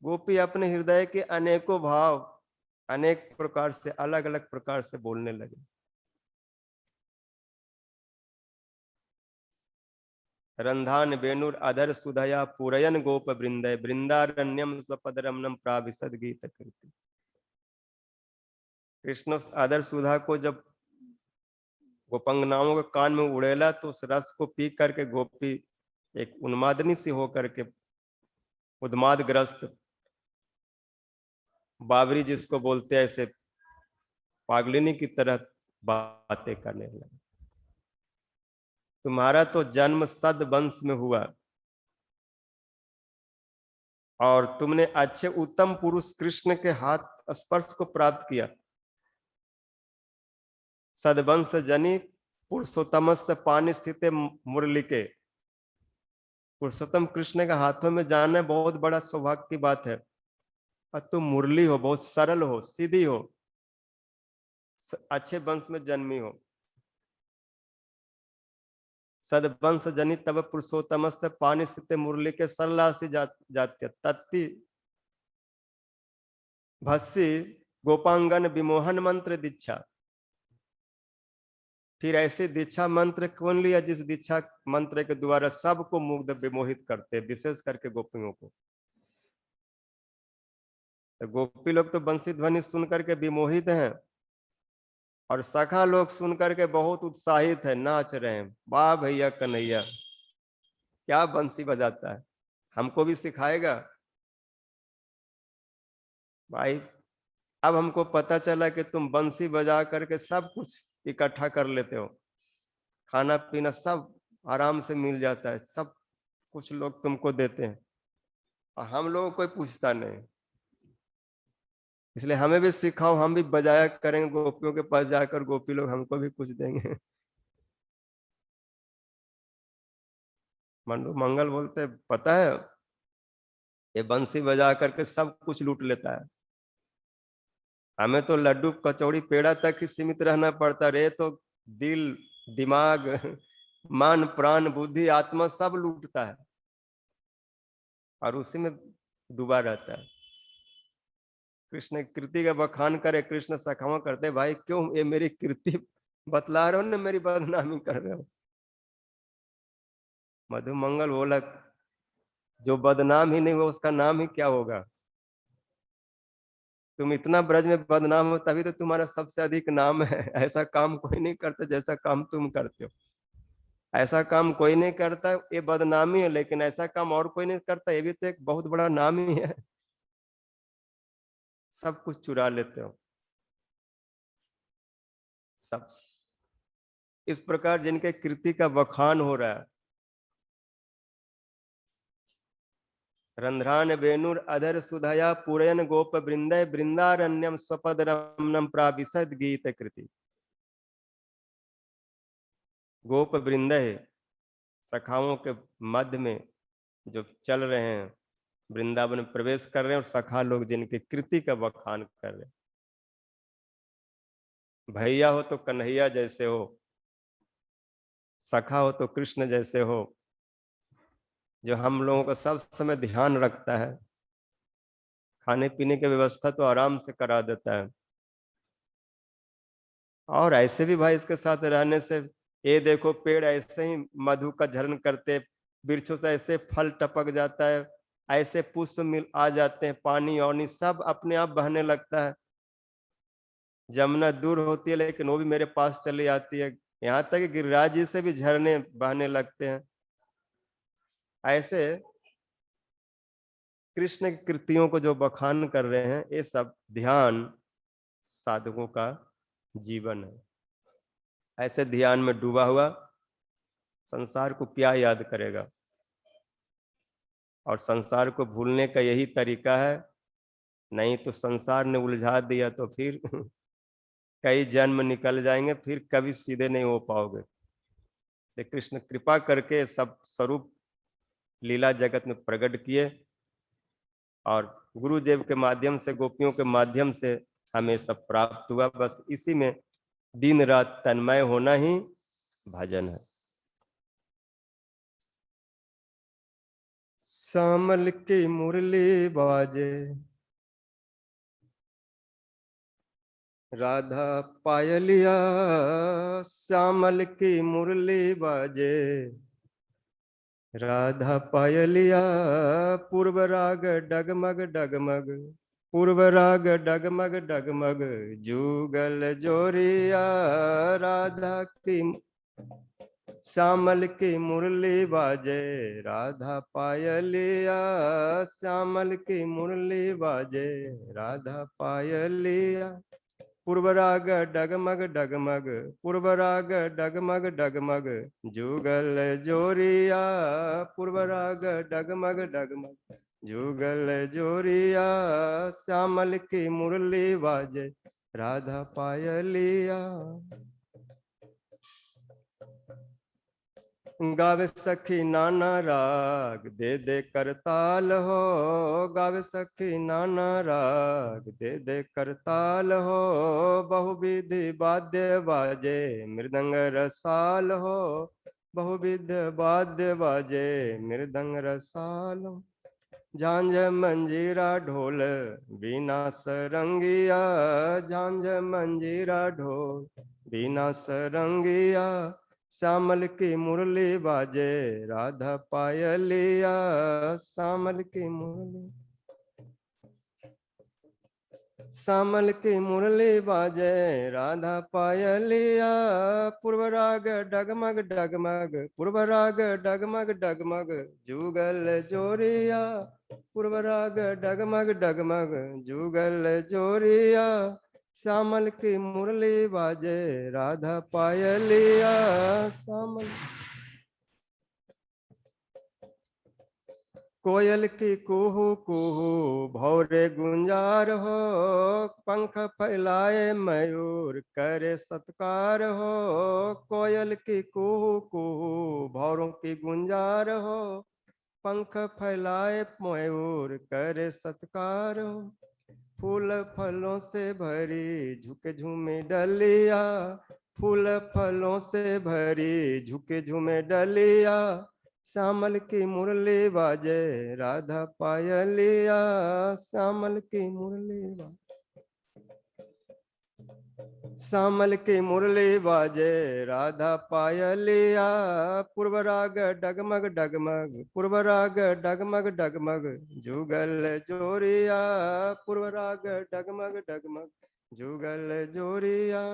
गोपी अपने हृदय के अनेकों भाव अनेक प्रकार से, अलग अलग प्रकार से बोलने लगे। रंधान वेणुर अधर सुधया पुरयन गोप वृंदय वृंदारण्यम स्वपद रमनम प्राविशद गीत कृति। कृष्ण उस अधर सुधा को जब गोपंगनाओं के कान में उड़ेला, तो उस रस को पी करके गोपी एक उन्मादनी सी होकर के, उन्माद ग्रस्त, बाबरी जिसको बोलते हैं, ऐसे पागलिनी की तरह बातें करने लगे। तुम्हारा तो जन्म सद वंश में हुआ, और तुमने अच्छे उत्तम पुरुष कृष्ण के हाथ स्पर्श को प्राप्त किया। सदवंश जनी पुरुषोत्तम से पानी स्थित मुरली के, पुरुषोत्तम कृष्ण के हाथों में जाना बहुत बड़ा सौभाग्य की बात है। और तुम मुरली हो, बहुत सरल हो, सीधी हो, अच्छे वंश में जन्मी हो। सदवंश जनी तब पुरुषोत्तम से पानी स्थित मुरली के सरलासी जात्य तत्पि भस्सी गोपांगन विमोहन मंत्र दीक्षा। फिर ऐसे दीक्षा मंत्र कौन लिया जिस दीक्षा मंत्र के द्वारा सबको मुग्ध विमोहित करते, विशेष करके गोपियों को। तो गोपी लोग तो बंसी ध्वनि सुन करके विमोहित हैं, और सखा लोग सुन करके बहुत उत्साहित है, नाच रहे हैं, वाह भैया कन्हैया क्या बंसी बजाता है, हमको भी सिखाएगा। भाई अब हमको पता चला कि तुम बंसी बजा करके सब कुछ इकट्ठा कर लेते हो, खाना पीना सब आराम से मिल जाता है, सब कुछ लोग तुमको देते हैं, और हम लोगों को कोई पूछता नहीं। इसलिए हमें भी सिखाओ, हम भी बजाया करेंगे गोपियों के पास जाकर, गोपी लोग हमको भी कुछ देंगे। मंडू मंगल बोलते पता है, ये बंसी बजा करके सब कुछ लूट लेता है, हमें तो लड्डू कचौड़ी पेड़ा तक ही सीमित रहना पड़ता रे, तो दिल दिमाग मान प्राण बुद्धि आत्मा सब लूटता है और उसी में डूबा रहता है। कृष्ण कृति का बखान करे, कृष्ण सखावा करते, भाई क्यों ये मेरी कृति बतला रहे हो ना, मेरी बदनामी कर रहे हो। मधुमंगल बोला जो बदनाम ही नहीं हुआ उसका नाम ही क्या होगा। तुम इतना ब्रज में बदनाम हो तभी तो तुम्हारा सबसे अधिक नाम है। ऐसा काम कोई नहीं करता जैसा काम तुम करते हो। ऐसा काम कोई नहीं करता, ये बदनामी है, लेकिन ऐसा काम और कोई नहीं करता, ये भी तो एक बहुत बड़ा नाम ही है। सब कुछ चुरा लेते हो सब। इस प्रकार जिनके कृति का बखान हो रहा है, रंध्रान वेणुर अधर सुधया पुरयन गोप वृंदय वृंदारण्यम स्वपद रमणम प्राविशद गीत कृति। गोप वृंदय सखाओं के मध्य में जो चल रहे हैं, वृंदावन में प्रवेश कर रहे हैं, और सखा लोग जिनकी कृति का बखान कर रहे हैं। भैया हो तो कन्हैया जैसे हो, सखा हो तो कृष्ण जैसे हो, जो हम लोगों का सब समय ध्यान रखता है, खाने पीने की व्यवस्था तो आराम से करा देता है। और ऐसे भी भाई इसके साथ रहने से, ये देखो पेड़ ऐसे ही मधु का झरण करते, वृक्षों से ऐसे फल टपक जाता है, ऐसे पुष्प मिल आ जाते हैं, पानी और सब अपने आप बहने लगता है। जमुना दूर होती है लेकिन वो भी मेरे पास चली आती है, यहाँ तक कि गिरिराज जी से भी झरने बहने लगते हैं। ऐसे कृष्ण की कृतियों को जो बखान कर रहे हैं, ये सब ध्यान साधकों का जीवन है। ऐसे ध्यान में डूबा हुआ संसार को क्या याद करेगा। और संसार को भूलने का यही तरीका है, नहीं तो संसार ने उलझा दिया तो फिर कई जन्म निकल जाएंगे, फिर कभी सीधे नहीं हो पाओगे। श्री कृष्ण कृपा करके सब स्वरूप लीला जगत में प्रकट किए, और गुरुदेव के माध्यम से, गोपियों के माध्यम से हमें सब प्राप्त हुआ। बस इसी में दिन रात तन्मय होना ही भजन है। श्यामल की मुरली बाजे, राधा पायलिया, श्यामल की मुरली बाजे, राधा पायलिया, पूर्व राग डगमग डगमग, पूर्व राग डगमग डगमग, जुगल जोरिया, राधा की श्यामल की मुरली बाजे, राधा पायलिया, श्यामल की मुरली बाजे, राधा पायलिया, पूर्व राग डगमग डगमग, पूर्व राग डगमग डगमग, जुगल जोरिया, पूर्व राग डगमग डगमग, जुगल जोरिया, श्यामल की मुरली बाजे, राधा पायलिया। गावे सखी नाना राग दे दे करताल हो, गावे सखी नाना राग दे दे करताल हो, बहुविधि वाद्य बाजे मृदंग रसाल हो, बहुविध वाद्य बाजे मृदंग रसाल हो, झांझ मंजीरा ढोल बीना सरंगिया, झांझ मंजीरा ढोल बीना सरंगिया, श्यामल की मुरली बाजे, राधा पायलिया, श्यामल की मुरली, श्यामल की मुरली बाजे, राधा पायलिया, पूर्व राग डगमग डगमग, पूर्व राग डगमग डगमग, जुगल जोरिया, पूर्व राग डगमग डगमग, जुगल जोरिया, श्यामल की मुरली बाजे, राधा पायलिया, श्यामल। कोयल की कुहू कुहू भौरे गुंजार हो, पंख फैलाए मयूर करे सत्कार हो, कोयल की कुहू कुहू भौरों की गुंजार हो, पंख फैलाए मयूर करे सत्कार हो, फूल फलों से भरी झुके झूमे डलिया, फूल फलों से भरी झुके झूमे डलिया, श्यामल की मुरली बाजे राधा पायलिया, श्यामल की मुरली बाजे, श्यामल की मुरली बाजे राधा पायलिया, पूर्व राग डगमग डगमग, पूर्व राग डगमग डगमग, जुगल जोरिया, पूर्व राग डगमग डगमग, जुगल जोरिया।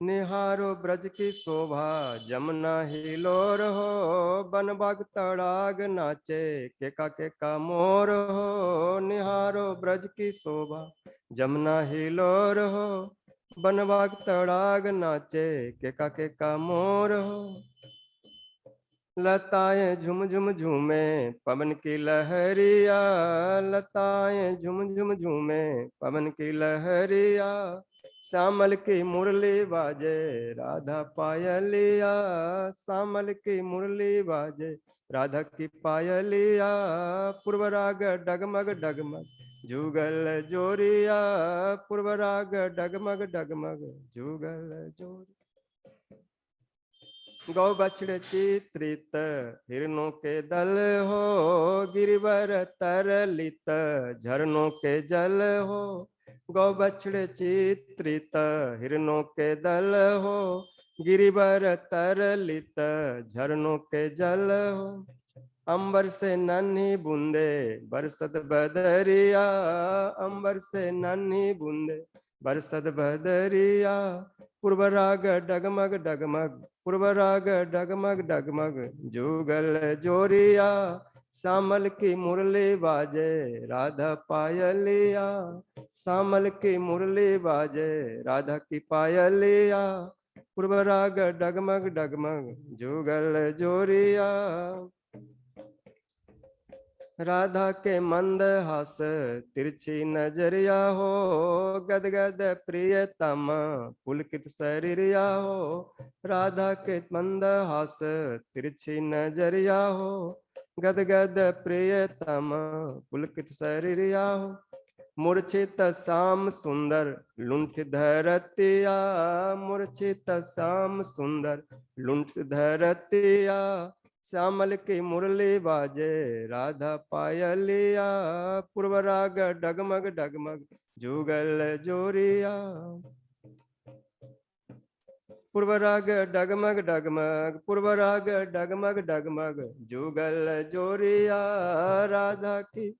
निहारो ब्रज की शोभा जमुना हिलोर हो, बन बाग तड़ाग नाचे के का मोर हो, निहारो ब्रज की शोभा जमुना हिलोर हो, बन बाग तड़ाग नाचे के का मोर हो। लताएं झुम झुम झूमे पवन की लहरिया, लताएं झुम झुम झूमे पवन की लहरिया, श्यामल की मुरली बाजे राधा पायलिया, श्यामल की मुरली बाजे राधा की पायलिया, पूर्व राग डगमग डगमग, जुगल जोरिया, पूर्व राग डगमग डगमग, जुगल जोरी। गौ बछड़े चित्रित हिरणों के दल हो, गिरिवर तरलित झरनों के जल हो, गौ बछड़े चित्रित हिरणों के दल हो, गिरिवर तरलित झरनों के जल हो। अंबर से नन्ही बूंदे बरसत बदरिया, अंबर से नन्ही बूंदे बरसत बदरिया, पूर्व राग डगमग डगमग, पूर्व राग डगमग डगमग, जुगल जोरिया, श्यामल की मुरली बाजे राधा पायलिया, श्यामल की मुरली बाजे राधा की पायलिया, पूर्व राग डगमग डगमग, जुगल जोरिया। राधा के मंद हास तिरछी नजरिया हो, गदगद प्रियतम पुलकित शरीरिया हो, राधा के मंद हास तिरछी नजरिया हो, गदगद प्रियतम पुलकित शरीरिया हो। मूर्छित श्याम सुंदर लुंठ धरतिया, मूर्छित श्याम सुंदर लुंठ धरतिया, श्यामल की मुरली बाजे राधा पायलिया, पूर्व राग डगमग डगमग, जुगल जोरिया, पूर्व राग डगमग डगमग, पूर्व राग डगमग डगमग, जुगल जोरिया, राधा की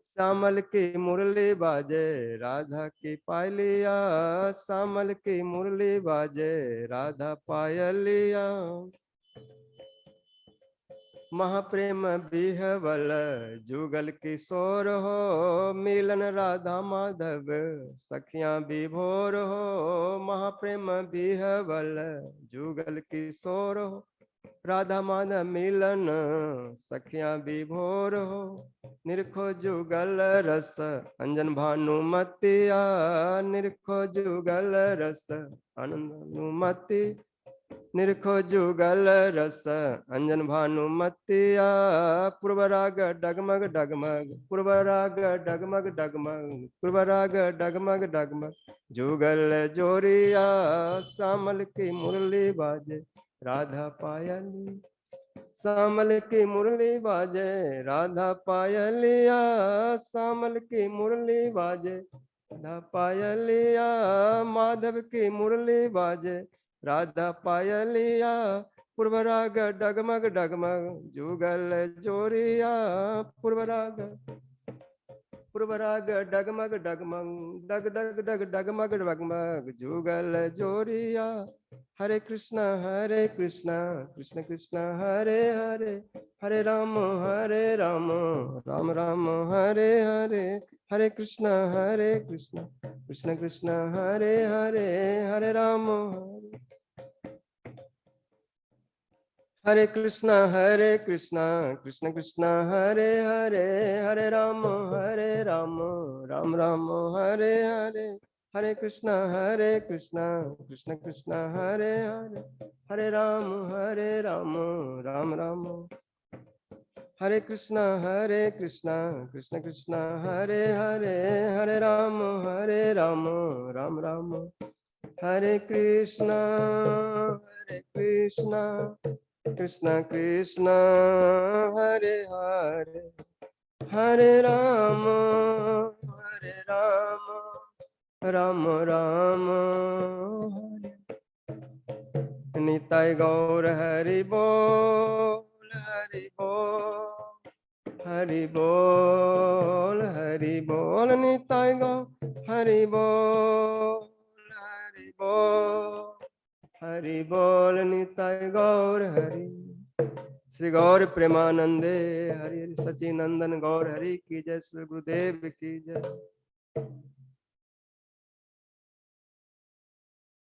श्यामल की मुरली बाजे राधा की पायलिया, श्यामल की मुरली बाजे राधा पायलिया। महाप्रेम बिहवल जुगल किशोर हो, मिलन राधा माधव सखियां विभोर हो, महाप्रेम बिहवल जुगल किशोर हो, राधा माधव मिलन सखियां विभोर हो। निरखो जुगल रस अंजन भानुमतिया, निरखो जुगल रस आनंद भानुमति, निरखो जुगल रस अंजन भानुमतिया, पूर्व राग डगमग डगमग, पूर्व राग डगमग डगमग, पूर्व राग डगमग डगमग, जुगल जोरिया, श्यामल की मुरली बाजे राधा पायली, श्यामल की मुरली बाजे राधा पायलिया, श्यामल की मुरली बाजे राधा पायलिया, माधव की मुरली बाजे राधा पायलिया, पूर्व राग डगमग डगमग, जुगल जोरिया, पूर्व राग डगमग डगमग, डग डग डग डगमग डगमग, जुगल जोरिया। हरे कृष्णा कृष्ण कृष्ण हरे हरे, हरे राम राम राम हरे हरे, हरे कृष्णा कृष्ण कृष्ण हरे हरे, हरे राम हरे कृष्णा कृष्ण कृष्ण हरे हरे, हरे राम राम राम हरे हरे, हरे कृष्णा कृष्ण कृष्ण हरे हरे, हरे राम राम राम हरे कृष्णा कृष्ण कृष्ण हरे हरे, हरे राम राम राम हरे कृष्णा कृष्ण कृष्ण हरे हरे, हरे राम राम राम हरे। निताय गौर हरि बोल, हरि बोल, हरि बोल, हरि बोल। निताय गौर हरि बोल, हरि बोल, हरि बोल। निताय गौर हरि। श्री गौर प्रेमानंदे हरि हरि, सचिनंदन गौर हरि की जय। श्री गुरुदेव की जय।